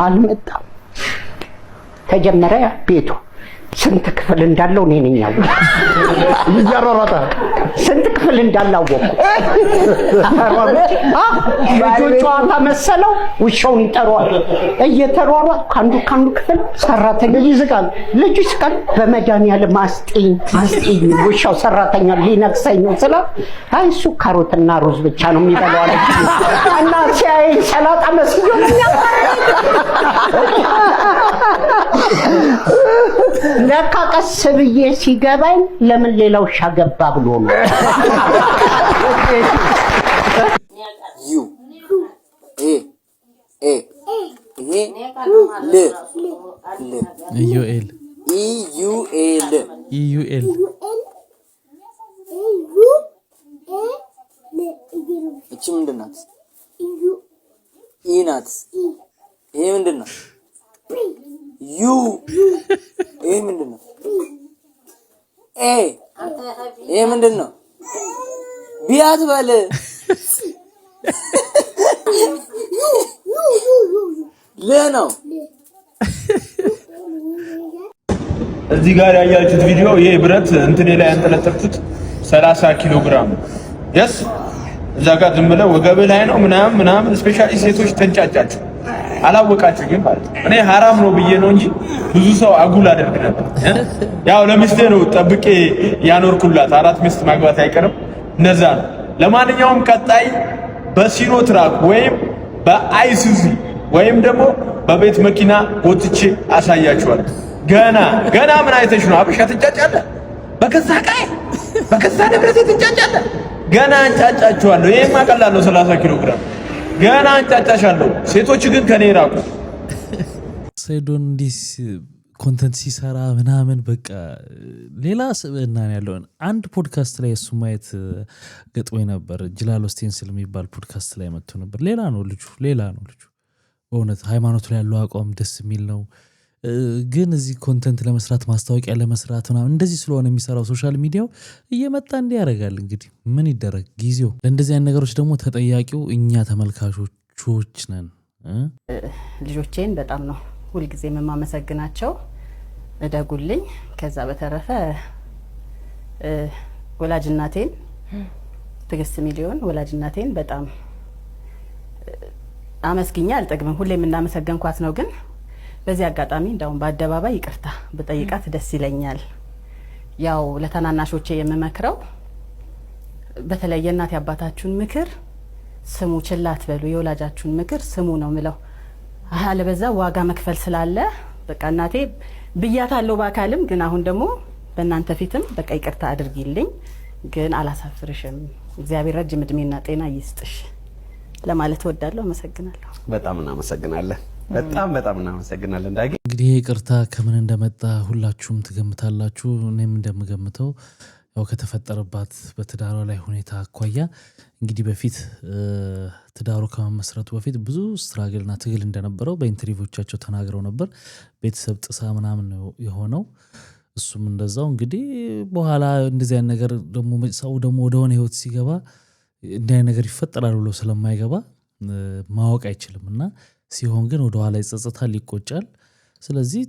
አልመጣም። ተጀመረ ቤቱ ስንት ክፍል እንዳለው እኔ ነኝ ያወቅኩት። እያሯሯጠ ስንት ክፍል እንዳላወቅኩ ልጆቹ ጨዋታ መሰለው ውሻውን ይጠሯል። እየተሯሯጥ ካንዱ ክፍል ሰራተኛ ልጅ ይስቃል። በመድኃኒዓለም አስጤኝ ውሻው ሰራተኛ ሊነክሰኝ ነው ስለ አይ እሱ ካሮትና ሩዝ ብቻ ነው የሚበላው አለች እና ሲያይ ሰላጣ መስዮ ለካ ቀስ ብዬ ሲገባኝ ለምን ሌላው ውሻ ገባ ብሎ ነው። ዩ ኤ ኤ ኤ ል ኢዩኤል ኢዩኤል እቺ ምንድን ናት? ኢ ናት። ይሄ ምንድን ነው? ዩ ይሄ ምንድን ነው? ኤ ይሄ ምንድን ነው? ቢ አትበል። ለ ነው። እዚህ ጋር ያያችሁት ቪዲዮ ይሄ ብረት እንትኔ ላይ ያንጠለጠልኩት 30 ኪሎ ግራም የስ እዛ ጋር ዝም ብለው ወገብ ላይ ነው ምናምን ስፔሻሊ ሴቶች ተንጫጫችሁ አላወቃችሁ ግን ማለት እኔ ሐራም ነው ብዬ ነው እንጂ ብዙ ሰው አጉል አደርግ ነበር። ያው ለሚስቴ ነው ጠብቄ ያኖርኩላት። 4 ሚስት ማግባት አይቀርም እነዛ ነው። ለማንኛውም ቀጣይ በሲኖ ትራክ ወይም በአይሱዚ ወይም ደግሞ በቤት መኪና ወጥቼ አሳያችኋለሁ። ገና ምን አይተሽ ነው አብሻ ትንጫጫለህ? በከዛ ቃይ በከዛ ንብረት ትንጫጫለህ? ገና አንጫጫችኋለሁ። ይሄማ ቀላል ነው 30 ኪሎ ግራም ገና አንጫጫሻለሁ። ሴቶች ግን ከኔ ራቁ። ሰይዶን እንዲህ ኮንተንት ሲሰራ ምናምን በቃ ሌላ ስብዕና ያለው አንድ ፖድካስት ላይ እሱ ማየት ገጥሞኝ ነበር። ጅላሎ ስቴንስል የሚባል ፖድካስት ላይ መጥቶ ነበር። ሌላ ነው ልጁ በእውነት ሃይማኖቱ ላይ ያለው አቋም ደስ የሚል ነው። ግን እዚህ ኮንተንት ለመስራት ማስታወቂያ ለመስራት ምናምን እንደዚህ ስለሆነ የሚሰራው ሶሻል ሚዲያው እየመጣ እንዲህ ያደርጋል። እንግዲህ ምን ይደረግ ጊዜው። ለእንደዚህ አይነት ነገሮች ደግሞ ተጠያቂው እኛ ተመልካቾች ነን። ልጆቼን በጣም ነው ሁልጊዜ የማመሰግናቸው። እደጉልኝ። ከዛ በተረፈ ወላጅናቴን ትግስት ሚሊዮን ወላጅናቴን በጣም አመስግኛ አልጠግብም። ሁሌም እናመሰግንኳት ነው። ግን በዚህ አጋጣሚ እንዳውም በአደባባይ ይቅርታ በጠይቃት ደስ ይለኛል። ያው ለተናናሾቼ የምመክረው በተለይ የእናት ያባታችሁን ምክር ስሙ፣ ችላ አትበሉ። የወላጃችሁን ምክር ስሙ ነው ምለው። አለበዛ ዋጋ መክፈል ስላለ በቃ እናቴ ብያታለሁ በአካልም ግን አሁን ደግሞ በእናንተ ፊትም በቃ ይቅርታ አድርጊልኝ። ግን አላሳፍርሽም። እግዚአብሔር ረጅም እድሜና ጤና ይስጥሽ ለማለት እወዳለሁ። አመሰግናለሁ። በጣም እናመሰግናለን። በጣም እናመሰግናለን። ዳጊ እንግዲህ ይቅርታ ከምን እንደመጣ ሁላችሁም ትገምታላችሁ። እኔም እንደምገምተው ያው ከተፈጠረባት በትዳሯ ላይ ሁኔታ አኳያ እንግዲህ በፊት ትዳሩ ከመመስረቱ በፊት ብዙ ስትራግልና ትግል እንደነበረው በኢንተርቪዎቻቸው ተናግረው ነበር። ቤተሰብ ጥሳ ምናምን የሆነው እሱም እንደዛው። እንግዲህ በኋላ እንደዚህ አይነት ነገር ደግሞ ሰው ደግሞ ወደሆነ ህይወት ሲገባ እንዲህ አይነት ነገር ይፈጠራል ብሎ ስለማይገባ ማወቅ አይችልም እና ሲሆን ግን ወደኋላ ይጸጸታል፣ ይቆጫል። ስለዚህ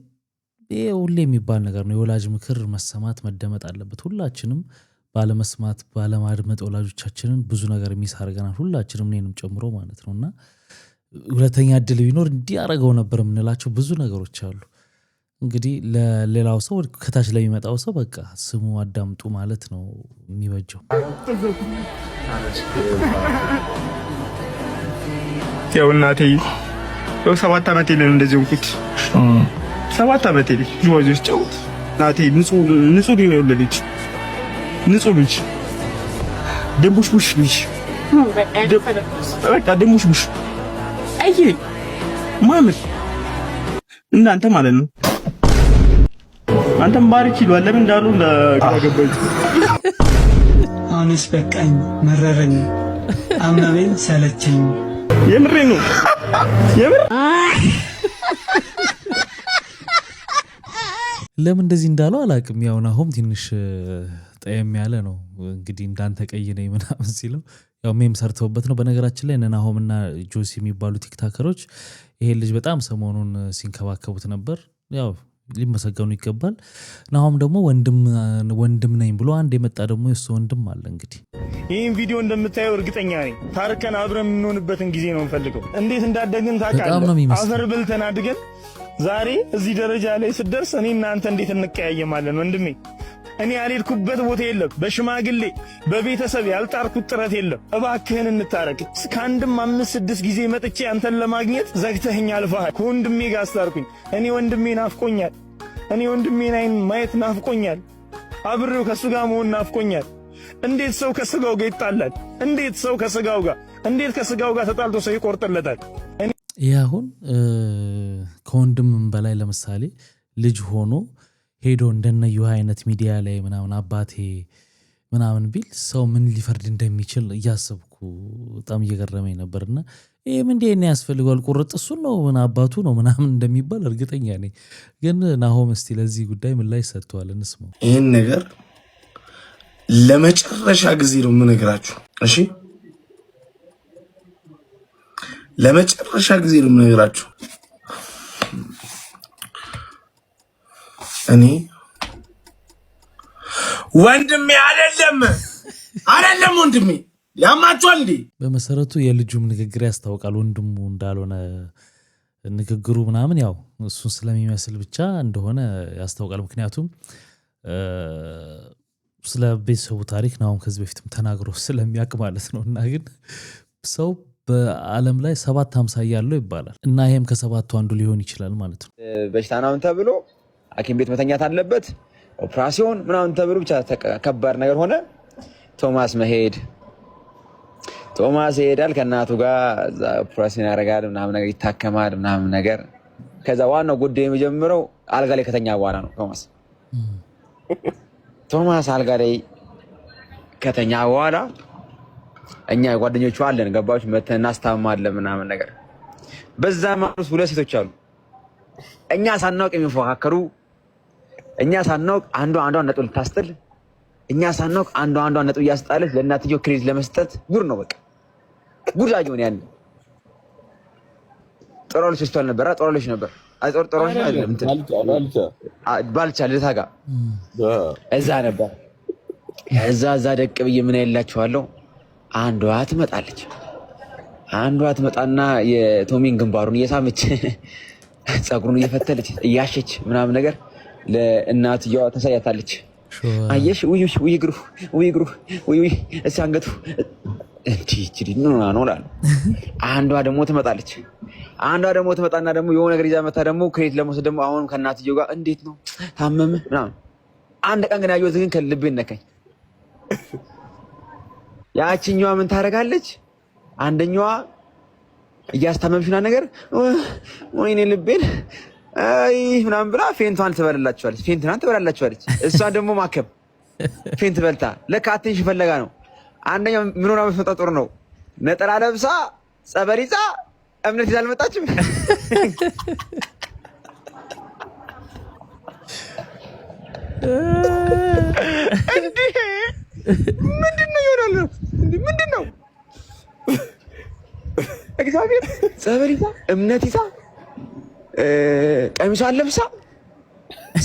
ይሄ ሁሌ የሚባል ነገር ነው። የወላጅ ምክር መሰማት መደመጥ አለበት። ሁላችንም ባለመስማት ባለማድመጥ ወላጆቻችንን ብዙ ነገር ሚስ አድርገናል። ሁላችንም እኔንም ጨምሮ ማለት ነው እና ሁለተኛ እድል ቢኖር እንዲያረገው ነበር የምንላቸው ብዙ ነገሮች አሉ። እንግዲህ ለሌላው ሰው ከታች ለሚመጣው ሰው በቃ ስሙ አዳምጡ ማለት ነው የሚበጀው። ያው እናቴ 7 ዓመቴ ላይ እንደዚህ ሆንኩት። 7 ዓመቴ ላይ ጆጆች ጫውት እናቴ ንጹህ ነው የወለደች ንጹህ ልጅ ደምቡሽቡሽ ልጅ በቃ ደምቡሽቡሽ አይ ማምን እናንተ ማለት ነው። አንተም ባሪክ ይሏል። ለምን እንዳሉ ለጋገበኝ አሁንስ በቃኝ፣ መረረኝ፣ አመመኝ፣ ሰለቸኝ። የምሬ ነው የምር። ለምን እንደዚህ እንዳለው አላውቅም። ያው ናሆም ትንሽ ጠየም ያለ ነው እንግዲህ እንዳንተ ቀይ ነኝ ምናምን ሲለው ያው ሜም ሰርተውበት ነው። በነገራችን ላይ ናሆም እና ጆሲ የሚባሉ ቲክታከሮች ይሄ ልጅ በጣም ሰሞኑን ሲንከባከቡት ነበር። ያው ሊመሰገኑ ይገባል። ናሆም ደግሞ ወንድም ነኝ ብሎ አንድ የመጣ ደግሞ የሱ ወንድም አለ። እንግዲህ ይህን ቪዲዮ እንደምታየው እርግጠኛ ነኝ ታርከን አብረን የምንሆንበትን ጊዜ ነው የምፈልገው። እንዴት እንዳደግን ታውቃለህ? አፈር በልተን አድገን ዛሬ እዚህ ደረጃ ላይ ስደርስ እኔ እናንተ እንዴት እንቀያየማለን ወንድሜ? እኔ ያልሄድኩበት ቦታ የለም። በሽማግሌ በቤተሰብ ያልጣርኩት ጥረት የለም። እባክህን እንታረቅ። ከአንድም 5-6 ጊዜ መጥቼ አንተን ለማግኘት ዘግተኸኝ አልፈሃል። ከወንድሜ ጋር አስታርኩኝ። እኔ ወንድሜ ናፍቆኛል። እኔ ወንድሜን አይን ማየት ናፍቆኛል። አብሬው ከሱ ጋር መሆን ናፍቆኛል። እንዴት ሰው ከስጋው ጋር ይጣላል? እንዴት ሰው ከስጋው ጋር ተጣልቶ ሰው ይቆርጥለታል? ይህ አሁን ከወንድምም በላይ ለምሳሌ ልጅ ሆኖ ሄዶ እንደነዩ አይነት ሚዲያ ላይ ምናምን አባቴ ምናምን ቢል ሰው ምን ሊፈርድ እንደሚችል እያሰብኩ በጣም እየገረመኝ ነበርና ይሄም እንዴ ነው ያስፈልጋል? ቁርጥ እሱ ነው ምን አባቱ ነው ምናምን እንደሚባል እርግጠኛ ነኝ። ግን ናሆም እስቲ ለዚህ ጉዳይ ምን ላይ ሰጥቷል እንስማው። ይሄን ነገር ለመጨረሻ ጊዜ ነው የምነግራችሁ። እሺ ለመጨረሻ ጊዜ ነው የምነግራችሁ። እኔ ወንድሜ አይደለም ወንድሜ ያማቸዋል እንዴ? በመሰረቱ የልጁም ንግግር ያስታውቃል ወንድሙ እንዳልሆነ ንግግሩ ምናምን ያው እሱን ስለሚመስል ብቻ እንደሆነ ያስታውቃል። ምክንያቱም ስለ ቤተሰቡ ታሪክ ናሆም ከዚህ በፊትም ተናግሮ ስለሚያውቅ ማለት ነው። እና ግን ሰው በዓለም ላይ 7 አምሳያ ያለው ይባላል እና ይሄም ከሰባቱ አንዱ ሊሆን ይችላል ማለት ነው። በሽታ ነው ተብሎ ሐኪም ቤት መተኛት አለበት ኦፕራሲዮን ምናምን ተብሎ ብቻ ከባድ ነገር ሆነ። ቶማስ ይሄዳል ከእናቱ ጋር ኦፕራሲዮን ያደርጋል ምናምን ነገር ይታከማል ምናምን ነገር። ከዛ ዋናው ጉዳይ የሚጀምረው አልጋ ላይ ከተኛ በኋላ ነው። ቶማስ አልጋ ላይ ከተኛ በኋላ እኛ ጓደኞቹ አለን ገባዎች መተን እናስታማለን ምናምን ነገር። በዛ ማለት 2 ሴቶች አሉ እኛ ሳናውቅ የሚፎካከሩ፣ እኛ ሳናውቅ አንዷን ነጥብ ልታስጥል፣ እኛ ሳናውቅ አንዷን ነጥብ እያስጣለች ለእናትየው ክሬዲት ለመስጠት ጉድ ነው። በቃ ጉድ አየሁን። ያን ጦሮልሽ ስቷል ነበር ጦሮልሽ ነበር ጦሮልሽ አይደለም ባልቻ ልታጋ እዛ ነበር። እዛ ደቅ ብዬ ምን አይላችኋለሁ። አንዷ ትመጣና የቶሚን ግንባሩን እየሳመች ጸጉሩን እየፈተለች እያሸች ምናምን ነገር ለእናትየዋ ተሳያታለች። አየሽ ውይ እግሩ እሺ አንገቱ እንዲህ ነው ላሉ። አንዷ ደግሞ ትመጣና ደግሞ የሆነ ነገር ይዛ መታ ደግሞ ክሬት ለመውሰድ ደግሞ አሁን ከእናትየው ጋር እንዴት ነው ታመመ ምናምን። አንድ ቀን ግን ያየሁት ግን ከልቤን ነካኝ። ያቺኛዋ ምን ታደርጋለች? አንደኛዋ እያስታመምሽና ነገር ወይኔ ልቤን አይ ምናምን ብላ ፌንቷን ትበላላችኋለች። እሷ ደግሞ ማከም ፌንት በልታ ለካ አቴንሽን ፈለጋ ነው። አንደኛው ምን ሆና መስመጣ ጥሩ ነው። ነጠላ ለብሳ ጸበል ይዛ እምነት ይዛ አልመጣችም። ምንድነው ይሆናል? ምንድነው እግዚአብሔር ጸበል ይዛ እምነት ይዛ ቀሚሷን ለብሳ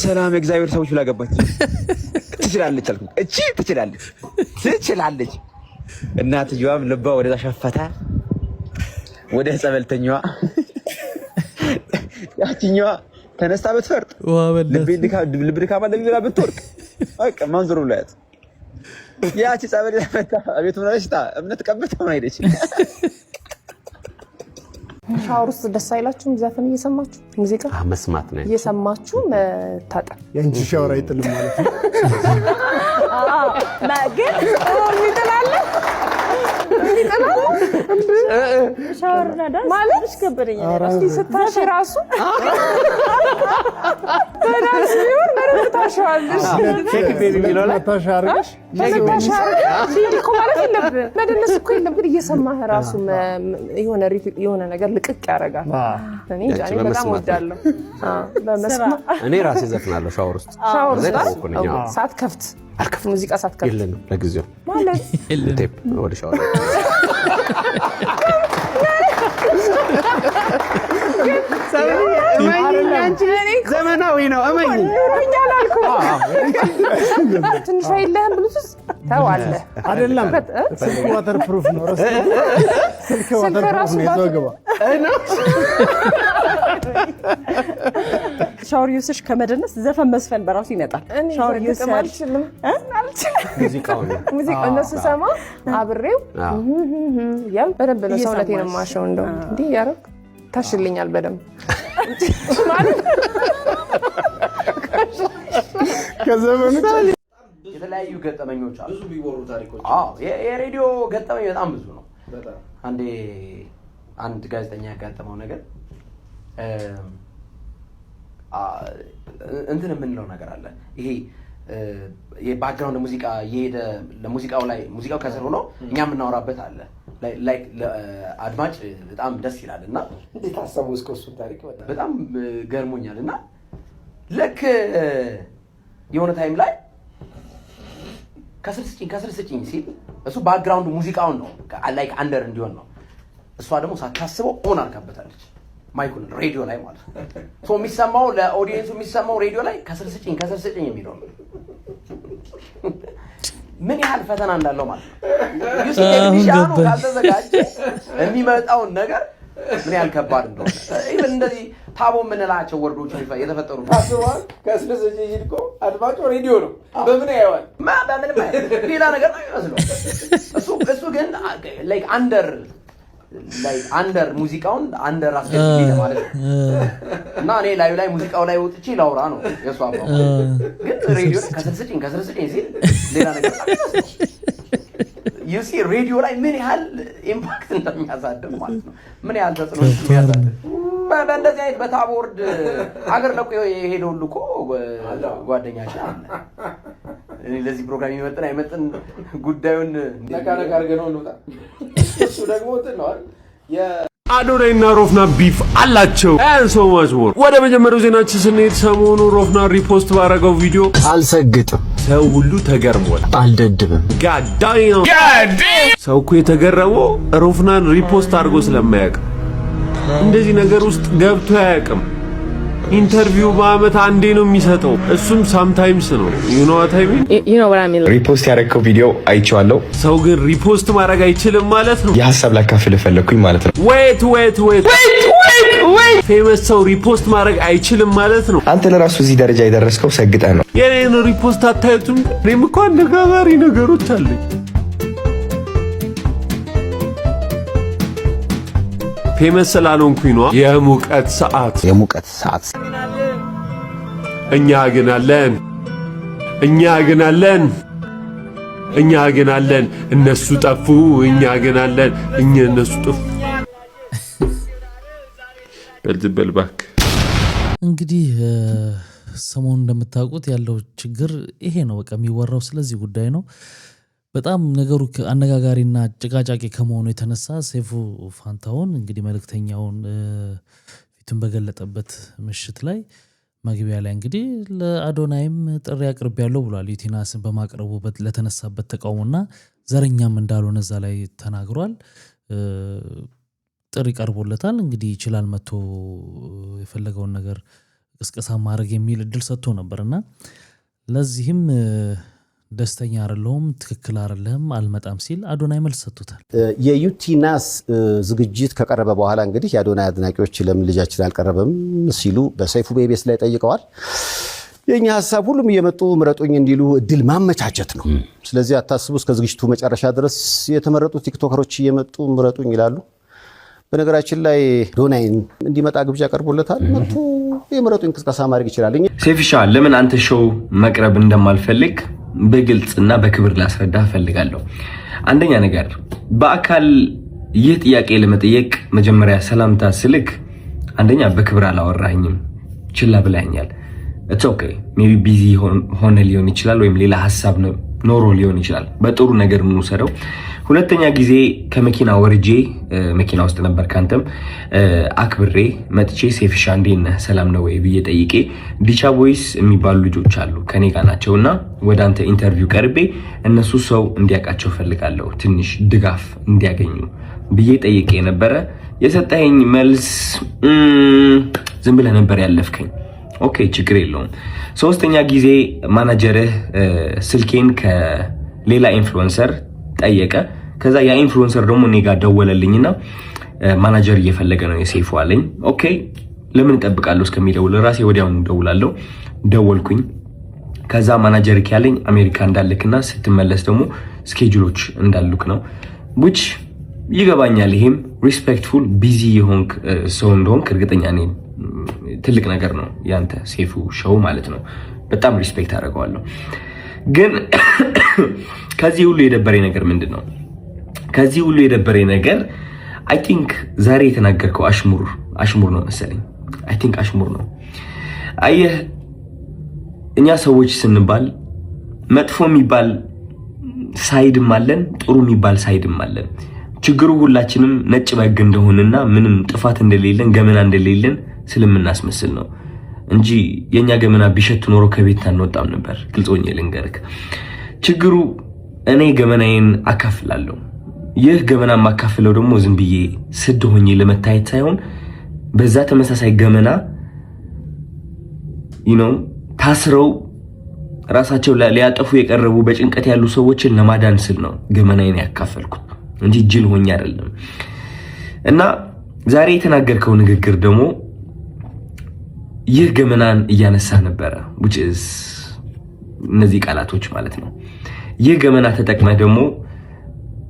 ሰላም የእግዚአብሔር ሰዎች ብላ ገባች። ትችላለች አልኩ። እቺ ትችላለች። እናትየዋም ልቧ ወደዛ ሸፈተ ወደ ጸበልተኛዋ። ያቺኛዋ ተነስታ ብትፈርጥ ልብ ድካማ ለሌላ ብትወርቅ በቃ ማንዞር ብላያት። ያቺ ጸበል ያመጣ አቤት ሆነ ሽታ እምነት ቀበተ ሆነ ሄደች። ሻወር ውስጥ ደስ አይላችሁም? ዘፈን እየሰማችሁ ሙዚቃ መስማት ነው እየሰማችሁ መታጠብ። የአንቺ ሻወር አይጥልም ማለት ነው? ግን ይጥላል ሻወር ማለት እስከበረኛ እስቲ ስታሽ ራሱ በዳንስ ቢሆን በደንብ ታሻዋለሽ። ቼክ ቤቢ ሚሎላ ታሻርሽ እኮ ማለት የለብህም መደነስ እኮ የለብህም። እየሰማህ ራሱ የሆነ ነገር ልቅቅ ያደርጋል። እኔ በጣም ወዳለሁ በመስማ እኔ ራሴ ዘፍናለሁ ሻወር ውስጥ ሳትከፍት ሙዚቃ ሳትከፍት የለንም ለጊዜው ማለት ቴፕ ወደ ሻወር ዘመናዊ ተፈጥሯዊ ነው። እመኝ ኑሮኛል አልኩ። ትንሽ አይደለም ብሉትስ ታዋለ አይደለም ስልክ ዋተር ፕሩፍ ነው። ስልክ ዋተር ፕሩፍ ነው። ይዘገባ ሻወር ዩስሽ ከመደነስ ዘፈን መስፈን በራሱ ይመጣል። ሻወር ዩስ አልችልም ሙዚቃው እነሱ ሰማ አብሬው ያም በደንብ ነው ሰውነቴን ማሸው እንደው እንዲህ ያረክ ታሽልኛል በደንብ ማለት ከዘመኑ የተለያዩ ገጠመኞች አሉ። ብዙ ቢወሩ ታሪኮች የሬዲዮ ገጠመኝ በጣም ብዙ ነው። አንድ ጋዜጠኛ ያጋጠመው ነገር እንትን የምንለው ነገር አለ። ይሄ የባክግራውንድ ሙዚቃ እየሄደ ለሙዚቃው ላይ ሙዚቃው ከስር ሆኖ እኛ የምናወራበት አለ። ላይክ አድማጭ በጣም ደስ ይላል እና እንዴት አሰቡ እስከ እሱ ታሪክ በጣም ገርሞኛል። እና ልክ የሆነ ታይም ላይ ከስር ስጭኝ ሲል እሱ ባክግራውንድ ሙዚቃውን ነው ላይክ አንደር እንዲሆን ነው። እሷ ደግሞ ሳታስበው ኦን አድርጋበታለች ማይኩን ሬዲዮ ላይ ማለት ነው። ሶ የሚሰማው ለኦዲየንሱ የሚሰማው ሬዲዮ ላይ ከስር ስጭኝ የሚለው ነው። ምን ያህል ፈተና እንዳለው ማለት ነው። ዩሲ ቴክኒሻኑ ካልተዘጋጀ የሚመጣውን ነገር ምን ያህል ከባድ እንደሆነ ኢቭን እንደዚህ ታቦ የምንላቸው ወርዶች የተፈጠሩ ታስቧል። ከስር ስጭኝ እኮ አድማጩ ሬዲዮ ነው። በምን ያየዋል? በምንም ሌላ ነገር ነው የሚመስለው። እሱ ግን ላይክ አንደር ሙዚቃውን አንደር አስገድልኝ ማለት ነው። እና እኔ ላይ ሙዚቃው ላይ ወጥቼ ላውራ ነው የሷ አባው። ግን ሬዲዮ ላይ ከስር ስጭኝ ሲል ሌላ ነገር ነው። ዩሲ ሬዲዮ ላይ ምን ያህል ኢምፓክት እንደሚያሳድር ማለት ነው። ምን ያህል ተጽዕኖ እንደሚያሳድር በእንደዚህ አይነት በታቦርድ አገር ለቆ የሄደው ሁሉ እኮ ጓደኛችን አለ። እኔ ለዚህ ፕሮግራም ይመጥን አይመጥን ጉዳዩን ነካ አድርገን ነው እንውጣ። እሱ ደግሞ እንትን ነው አዶናይና ሮፍና ቢፍ አላቸው and so much more። ወደ መጀመሪያው ዜናችን ስንሄድ ሰሞኑ ሮፍና ሪፖስት ባረገው ቪዲዮ አልሰግጥም ሰው ሁሉ ተገርሟል። አልደድብም ጋዳይ ነው ሰው እኮ የተገረመው ሮፍናን ሪፖስት አድርጎ ስለማያውቅ እንደዚህ ነገር ውስጥ ገብቶ አያውቅም። ኢንተርቪው በአመት አንዴ ነው የሚሰጠው፣ እሱም ሳምታይምስ ነው። you know what I mean? ሪፖስት ያደረገው ቪዲዮ አይቼዋለሁ። ሰው ግን ሪፖስት ማድረግ አይችልም ማለት ነው። የሐሳብ ላካፍል ፈለኩኝ ማለት ነው። wait ፌመስ ሰው ሪፖስት ማድረግ አይችልም ማለት ነው። አንተ ለራሱ እዚህ ደረጃ የደረስከው ሰግጠህ ነው። የኔን ሪፖስት አታዩትም? እኔም እኮ አነጋጋሪ ነገሮች አሉኝ። ፌመስ ስላልሆንኩኝ ነው። የሙቀት ሰዓት እኛ ግን አለን እነሱ ጠፉ። እኛ ግን አለን እነሱ ጠፉ። በልባክ እንግዲህ ሰሞኑን እንደምታውቁት ያለው ችግር ይሄ ነው። በቃ የሚወራው ስለዚህ ጉዳይ ነው። በጣም ነገሩ አነጋጋሪና ጭቃጫቂ ከመሆኑ የተነሳ ሰይፉ ፋንታሁን እንግዲህ መልእክተኛውን ፊቱን በገለጠበት ምሽት ላይ መግቢያ ላይ እንግዲህ ለአዶናይም ጥሪ አቅርቤያለሁ ብሏል። ዩቲናስን በማቅረቡ ለተነሳበት ተቃውሞና ዘረኛም እንዳልሆነ እዛ ላይ ተናግሯል። ጥሪ ቀርቦለታል። እንግዲህ ይችላል መጥቶ የፈለገውን ነገር ቅስቀሳ ማድረግ የሚል እድል ሰጥቶ ነበርና ለዚህም ደስተኛ አይደለሁም፣ ትክክል አይደለም፣ አልመጣም ሲል አዶናይ መልስ ሰጥቶታል። የዩቲናስ ዝግጅት ከቀረበ በኋላ እንግዲህ የአዶናይ አድናቂዎች ለምን ልጃችን አልቀረበም ሲሉ በሰይፉ ቤቤስ ላይ ጠይቀዋል። የኛ ሐሳብ ሁሉም እየመጡ ምረጡኝ እንዲሉ እድል ማመቻቸት ነው። ስለዚህ አታስቡ፣ እስከ ዝግጅቱ መጨረሻ ድረስ የተመረጡ ቲክቶከሮች እየመጡ ምረጡኝ ይላሉ። በነገራችን ላይ አዶናይ እንዲመጣ ግብዣ ቀርቦለታል። መጥቶ የምረጡኝ ቅስቀሳ ማድረግ ይችላል። ሴፍሻ ለምን አንተ ሾው መቅረብ እንደማልፈልግ በግልጽና በክብር ላስረዳ ፈልጋለሁ። አንደኛ ነገር በአካል ይህ ጥያቄ ለመጠየቅ መጀመሪያ ሰላምታ ስልክ አንደኛ በክብር አላወራኝም፣ ችላ ብላኛል። it's okay maybe ቢዚ ሆነ ሊሆን ይችላል፣ ወይም ሌላ ሐሳብ ኖሮ ሊሆን ይችላል። በጥሩ ነገር ምን ወሰደው። ሁለተኛ ጊዜ ከመኪና ወርጄ መኪና ውስጥ ነበር ካንተም አክብሬ መጥቼ ሴፍሻ እንዴት ነህ ሰላም ነው ወይ ብዬ ጠይቄ ዲቻ ቦይስ የሚባሉ ልጆች አሉ ከኔ ጋር ናቸውና ወደ አንተ ኢንተርቪው ቀርቤ እነሱ ሰው እንዲያውቃቸው ፈልጋለሁ ትንሽ ድጋፍ እንዲያገኙ ብዬ ጠይቄ ነበረ። የሰጠኸኝ መልስ ዝም ብለህ ነበር ያለፍከኝ። ኦኬ ችግር የለውም። ሶስተኛ ጊዜ ማናጀርህ ስልኬን ከሌላ ኢንፍሉዌንሰር ጠየቀ። ከዛ ያ ኢንፍሉዌንሰር ደግሞ እኔ ጋር ደወለልኝና ማናጀር እየፈለገ ነው የሰይፉ አለኝ። ኦኬ ለምን እጠብቃለሁ እስከሚደውል ራሴ ወዲያውኑ ደውላለሁ። ደወልኩኝ። ከዛ ማናጀር ያለኝ አሜሪካ እንዳልክና ስትመለስ ደግሞ ስኬጁሎች እንዳሉክ ነው which ይገባኛል። ይሄም ሪስፔክትፉል ቢዚ የሆንክ ሰው እንደሆንክ እርግጠኛ ነኝ። ትልቅ ነገር ነው ያንተ ሰይፉ ሾው ማለት ነው። በጣም ሪስፔክት አደርገዋለሁ። ግን ከዚህ ሁሉ የደበረኝ ነገር ምንድነው? ከዚህ ሁሉ የደበረኝ ነገር አይ ቲንክ ዛሬ የተናገርከው አሽሙር ነው መሰለኝ። አይ ቲንክ አሽሙር ነው። አየህ እኛ ሰዎች ስንባል መጥፎ የሚባል ሳይድም አለን፣ ጥሩ የሚባል ሳይድም አለን። ችግሩ ሁላችንም ነጭ በግ እንደሆነና ምንም ጥፋት እንደሌለን ገመና እንደሌለን ስለምናስመስል ነው እንጂ የኛ ገመና ቢሸት ኖሮ ከቤት አንወጣም ነበር። ግልጾኝ ልንገርክ፣ ችግሩ እኔ ገመናዬን አካፍላለሁ። ይህ ገመና ማካፍለው ደግሞ ዝም ብዬ ስድ ሆኜ ለመታየት ሳይሆን በዛ ተመሳሳይ ገመና ታስረው ራሳቸው ሊያጠፉ የቀረቡ በጭንቀት ያሉ ሰዎችን ለማዳን ስል ነው ገመናዬን ያካፈልኩት እንጂ ጅል ሆኜ አይደለም። እና ዛሬ የተናገርከው ንግግር ደግሞ ይህ ገመናን እያነሳ ነበረ which is እነዚህ ቃላቶች ማለት ነው። ይህ ገመና ተጠቅመህ ደግሞ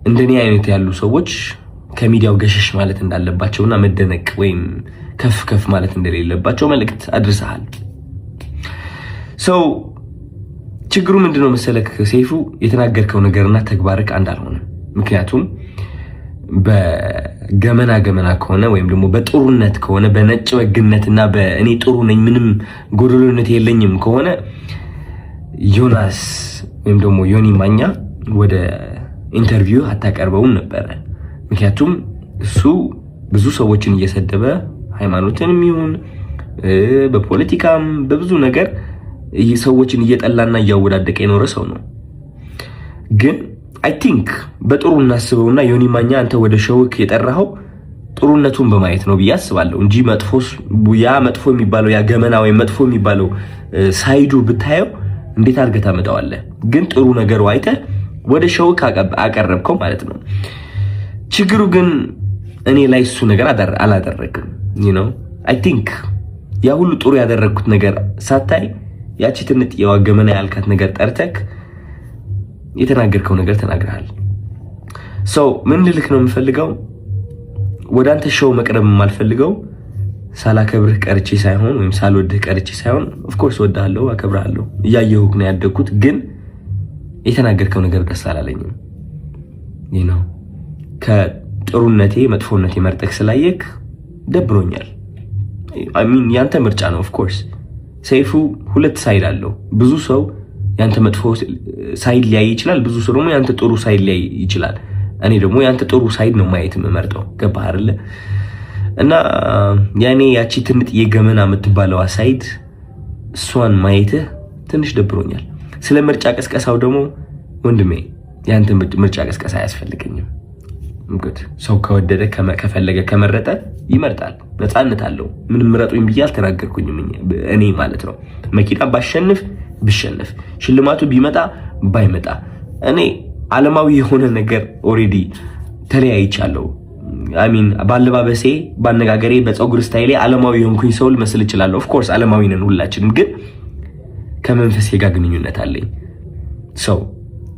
እንደኔ አይነት ያሉ ሰዎች ከሚዲያው ገሸሽ ማለት እንዳለባቸውና መደነቅ ወይም ከፍ ማለት እንደሌለባቸው መልእክት አድርሰሃል። ችግሩ ምንድነው መሰለክ ሰይፉ፣ የተናገርከው ነገርና ተግባርክ አንድ አልሆነ። ምክንያቱም በገመና ከሆነ ወይም ደግሞ በጥሩነት ከሆነ በነጭ ወግነትና በእኔ ጥሩ ነኝ ምንም ጎደሎነት የለኝም ከሆነ ዮናስ ወይም ደግሞ ዮኒ ማኛ ወደ ኢንተርቪው አታቀርበውም ነበር። ምክንያቱም እሱ ብዙ ሰዎችን እየሰደበ ሃይማኖትንም ይሁን በፖለቲካም በብዙ ነገር ሰዎችን እየጠላና እያወዳደቀ የኖረ ሰው ነው። ግን አይ ቲንክ በጥሩ እናስበውና ዮኒ ማኛ አንተ ወደ ሾውክ የጠራኸው ጥሩነቱን በማየት ነው ብዬ አስባለሁ እንጂ መጥፎ የሚባለው ያ ገመና ወይ መጥፎ የሚባለው ሳይዱ ብታየው እንዴት አድርገህ ታመጣዋለህ? ግን ጥሩ ነገሩ አይተህ ወደ ሾውክ አቀረብከው ማለት ነው። ችግሩ ግን እኔ ላይ እሱ ነገር አላደረግም። አይ ቲንክ ያ ሁሉ ጥሩ ያደረግኩት ነገር ሳታይ ያቺ ትንጥ የዋገመና ያልካት ነገር ጠርተክ የተናገርከው ነገር ተናግረሃል። ምን ልልክ ነው የምፈልገው፣ ወደ አንተ ሾው መቅረብ የማልፈልገው ሳላከብርህ ቀርቼ ሳይሆን ወይም ሳልወድህ ቀርቼ ሳይሆን ኦፍ ኮርስ ወድሃለሁ፣ አከብርሃለሁ፣ እያየሁህ ነው ያደግኩት። ግን የተናገርከው ነገር ደስ አላለኝም። ከጥሩነቴ መጥፎነቴ መርጠክ ስላየክ ደብሮኛል። ያንተ ምርጫ ነው። ኦፍ ኮርስ ሰይፉ ሁለት ሳይድ አለው። ብዙ ሰው ያንተ መጥፎ ሳይድ ሊያይ ይችላል፣ ብዙ ሰው ደግሞ ያንተ ጥሩ ሳይድ ሊያይ ይችላል። እኔ ደግሞ ያንተ ጥሩ ሳይድ ነው ማየት የምመርጠው። ገባህ አይደለ? እና ያኔ ያቺ ትንጥ የገመና የምትባለው ሳይድ እሷን ማየትህ ትንሽ ደብሮኛል። ስለ ምርጫ ቀስቀሳው ደግሞ ወንድሜ ያንተ ምርጫ ቀስቀሳ አያስፈልገኝም። እንግዲህ ሰው ከወደደ ከፈለገ ከመረጠ ይመርጣል፣ ነፃነት አለው። ምንም ምረጡኝ ብዬ አልተናገርኩኝም እኔ ማለት ነው። መኪና ብሸነፍ ሽልማቱ ቢመጣ ባይመጣ እኔ ዓለማዊ የሆነ ነገር ኦሬዲ ተለያይቻለሁ። ባለባበሴ፣ ባነጋገሬ፣ በፀጉር ስታይሌ ዓለማዊ የሆንኩኝ ሰው ልመስል እችላለሁ። ኦፍ ኮርስ ዓለማዊ ነን ሁላችንም፣ ግን ከመንፈሴ ጋር ግንኙነት አለኝ።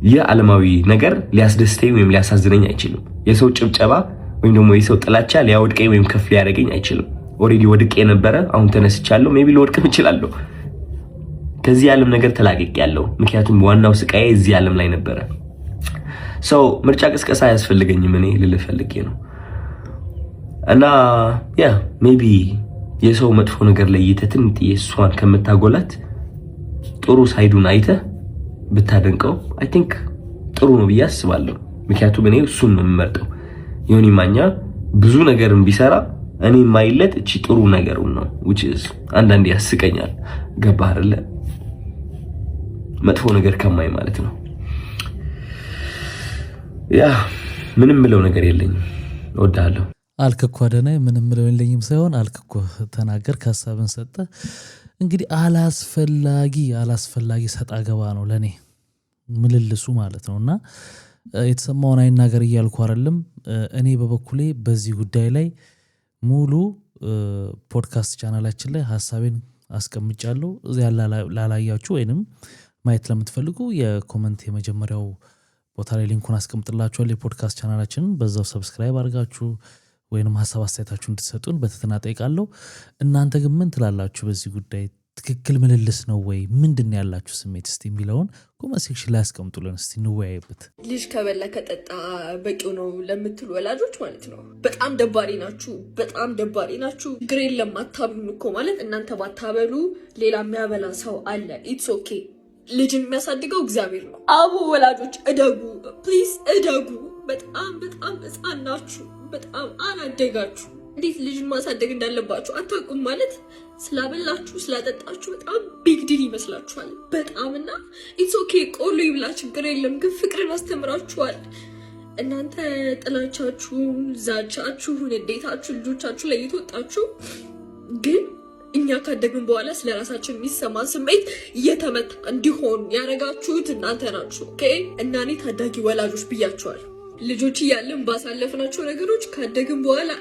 ይህ ዓለማዊ ነገር ሊያስደስተኝ ወይም ሊያሳዝነኝ አይችልም። የሰው ጭብጨባ ወይም ደግሞ የሰው ጥላቻ ሊያወድቀኝ ወይም ከፍ ሊያደርገኝ አይችልም። ኦሬዲ ወድቄ ነበረ፣ አሁን ተነስቻለሁ። ሜቢ ልወድቅም እችላለሁ። ከዚህ ዓለም ነገር ተላቅቄያለሁ። ምክንያቱም ዋናው ስቃዬ እዚህ ዓለም ላይ ነበረ። ምርጫ ቅስቀሳ አያስፈልገኝም እኔ ልልህ ፈልጌ ነው። እና ሜቢ የሰው መጥፎ ነገር ለይተህ ትንጥዬ እሷን ከምታጎላት ጥሩ ሳይዱን አይተህ ብታደንቀው አይ ቲንክ ጥሩ ነው ብዬ አስባለሁ። ምክንያቱም እኔ እሱን ነው የምመርጠው። ዮኒ ማኛ ብዙ ነገርን ቢሰራ እኔ ማይለት እቺ ጥሩ ነገሩን ነው which is አንዳንዴ ያስቀኛል። ገባህ አይደለ? መጥፎ ነገር ከማይ ማለት ነው። ምንም ምለው ነገር የለኝም። እወድሃለሁ አልክ እኮ አደናይ። ምንም ምለው የለኝም ሳይሆን አልክ እኮ ተናገርክ፣ ሀሳብን ሰጠ። እንግዲህ አላስፈላጊ ሰጣ ገባ ነው ለኔ ምልልሱ ማለት ነውና የተሰማውን አይናገር እያልኩ አይደለም። እኔ በበኩሌ በዚህ ጉዳይ ላይ ሙሉ ፖድካስት ቻናላችን ላይ ሐሳቤን አስቀምጫለሁ። እዚያ ላላያችሁ ወይንም ማየት ለምትፈልጉ የኮሜንት የመጀመሪያው ቦታ ላይ ሊንኩን አስቀምጥላችኋለሁ የፖድካስት ቻናላችንን በዛው ሰብስክራይብ አድርጋችሁ ወይንም ሐሳብ አስተያየታችሁን እንድትሰጡን በትህትና ጠይቃለሁ። እናንተ ግን ምን ትላላችሁ በዚህ ጉዳይ? ትክክል ምልልስ ነው ወይ? ምንድን ያላችሁ ስሜት እስቲ የሚለውን ኮሜንት ሴክሽን ላይ አስቀምጡልን እስቲ እንወያይበት። ልጅ ከበላ ከጠጣ በቂው ነው ለምትሉ ወላጆች ማለት ነው በጣም ደባሪ ናችሁ። ግሬን ለማታብሉን እኮ ማለት እናንተ ባታበሉ ሌላ የሚያበላ ሰው አለ። ኢትስ ኦኬ። ልጅን የሚያሳድገው እግዚአብሔር ነው። አቡ ወላጆች እደጉ፣ ፕሊዝ እደጉ። በጣም ሕፃን ናችሁ። በጣም አላደጋችሁ። እንዴት ልጅን ማሳደግ እንዳለባችሁ አታውቁም። ማለት ስላበላችሁ ስላጠጣችሁ በጣም ቢግ ዲል ይመስላችኋል። በጣምና ኢትስ ኦኬ። ቆሎ ይብላ ችግር የለም፣ ግን ፍቅርን አስተምራችኋል። እናንተ ጥላቻችሁን፣ ዛቻችሁን፣ እንዴታችሁ ልጆቻችሁ ላይ እየተወጣችሁ ግን እኛ ካደግን በኋላ ስለ ራሳችን የሚሰማን ስሜት እየተመታ እንዲሆን ያደረጋችሁት እናንተ ናችሁ። ኦኬ። እና እኔ ታዳጊ ወላጆች ብያችኋል። ልጆች እያለን ባሳለፍናቸው ነገሮች ካደግን በኋላ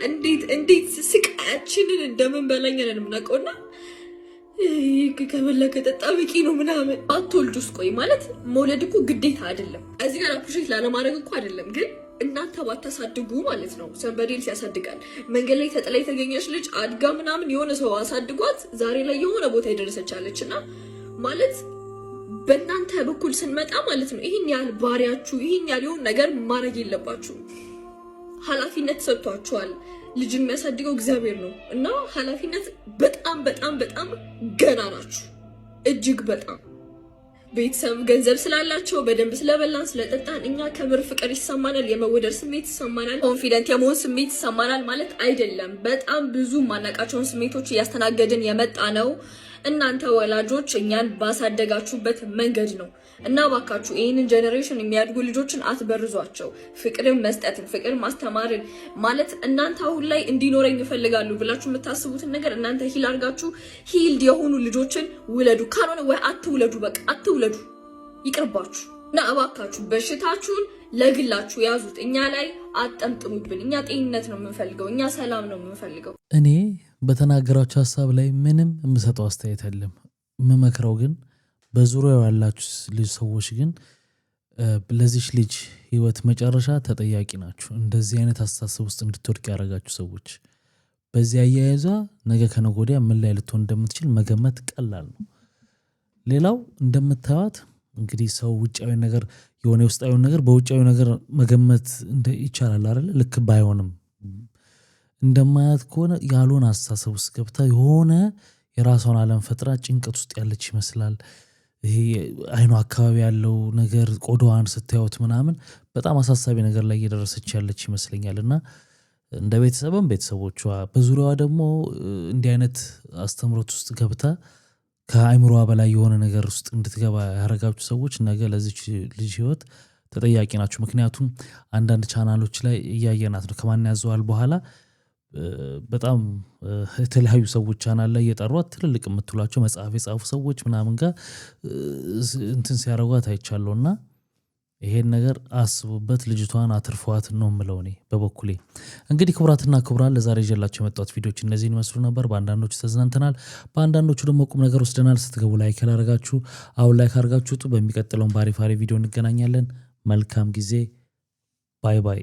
እንዴት ስቃያችንን እንደምንበላኝ ነን የምናውቀውና ከበላ ከጠጣ በቂ ነው ምናምን አትወልዱስ። ቆይ ማለት መውለድ እኮ ግዴታ አይደለም። እዚህ ጋር አፕሪሼት ላለማድረግ እኮ አይደለም፣ ግን እናንተ ባታሳድጉ ማለት ነው ሰንበዴል ያሳድጋል። መንገድ ላይ ተጥላ የተገኘች ልጅ አድጋ ምናምን የሆነ ሰው አሳድጓት ዛሬ ላይ የሆነ ቦታ የደረሰቻለች እና ማለት በእናንተ በኩል ስንመጣ ማለት ነው ይህን ያህል ባሪያችሁ ይህን ያህል የሆነ ነገር ማድረግ የለባችሁ። ኃላፊነት ሰጥቷችኋል። ልጅን የሚያሳድገው እግዚአብሔር ነው እና ኃላፊነት በጣም ገና ናችሁ። እጅግ በጣም ቤተሰብ ገንዘብ ስላላቸው በደንብ ስለበላን ስለጠጣን እኛ ከምር ፍቅር ይሰማናል፣ የመወደድ ስሜት ይሰማናል፣ ኮንፊደንት የመሆን ስሜት ይሰማናል ማለት አይደለም። በጣም ብዙ ማናቃቸውን ስሜቶች እያስተናገድን የመጣ ነው። እናንተ ወላጆች እኛን ባሳደጋችሁበት መንገድ ነው እና ባካችሁ ይህንን ጀኔሬሽን የሚያድጉ ልጆችን አትበርዟቸው። ፍቅርን መስጠትን፣ ፍቅር ማስተማርን ማለት እናንተ አሁን ላይ እንዲኖረኝ ይፈልጋሉ ብላችሁ የምታስቡትን ነገር እናንተ ሂል አድርጋችሁ ሂልድ የሆኑ ልጆችን ውለዱ። ካልሆነ ወይ አትውለዱ፣ በቃ አትውለዱ፣ ይቅርባችሁ እና እባካችሁ በሽታችሁን ለግላችሁ ያዙት። እኛ ላይ አጠምጥሙብን። እኛ ጤንነት ነው የምንፈልገው፣ እኛ ሰላም ነው የምንፈልገው። እኔ በተናገራችሁ ሀሳብ ላይ ምንም የምሰጠው አስተያየት የለም። የምመክረው ግን በዙሪያው ያላችሁ ልጅ ሰዎች ግን ለዚች ልጅ ህይወት መጨረሻ ተጠያቂ ናችሁ። እንደዚህ አይነት አስተሳሰብ ውስጥ እንድትወድቅ ያደረጋችሁ ሰዎች በዚህ አያያዟ ነገ ከነገ ወዲያ ምን ላይ ልትሆን እንደምትችል መገመት ቀላል ነው። ሌላው እንደምታዩት እንግዲህ ሰው ውጫዊ ነገር የሆነ ውስጣዊ ነገር በውጫዊ ነገር መገመት ይቻላል አይደል? ልክ ባይሆንም እንደማያት ከሆነ ያልሆነ አስተሳሰብ ውስጥ ገብታ የሆነ የራሷን ዓለም ፈጥራ ጭንቀት ውስጥ ያለች ይመስላል። ይሄ አይኗ አካባቢ ያለው ነገር ቆዳዋን ስታዩት ምናምን በጣም አሳሳቢ ነገር ላይ እየደረሰች ያለች ይመስለኛል። እና እንደ ቤተሰብም ቤተሰቦቿ በዙሪያዋ ደግሞ እንዲህ አይነት አስተምሮት ውስጥ ገብታ ከአይምሮዋ በላይ የሆነ ነገር ውስጥ እንድትገባ ያደረጋችሁ ሰዎች ነገ ለዚች ልጅ ህይወት ተጠያቂ ናቸው። ምክንያቱም አንዳንድ ቻናሎች ላይ እያየናት ነው። ከማን ያዘዋል በኋላ በጣም የተለያዩ ሰዎች ቻናል ላይ እየጠሯት ትልልቅ የምትሏቸው መጽሐፍ የጻፉ ሰዎች ምናምን ጋር እንትን ሲያደርጓት አይቻለሁና ይሄን ነገር አስቡበት። ልጅቷን አትርፏት ነው የምለው እኔ በበኩሌ። እንግዲህ ክቡራትና ክቡራን ለዛሬ ይዤላችሁ የመጣሁት ቪዲዮዎች እነዚህን ይመስሉ ነበር። በአንዳንዶቹ ተዝናንተናል፣ በአንዳንዶቹ ደግሞ ቁም ነገር ወስደናል። ስትገቡ ላይክ ያላረጋችሁ አሁን ላይክ አድርጋችሁ ውጡ። በሚቀጥለውን ባሪፍ ቪዲዮ እንገናኛለን። መልካም ጊዜ። ባይ ባይ።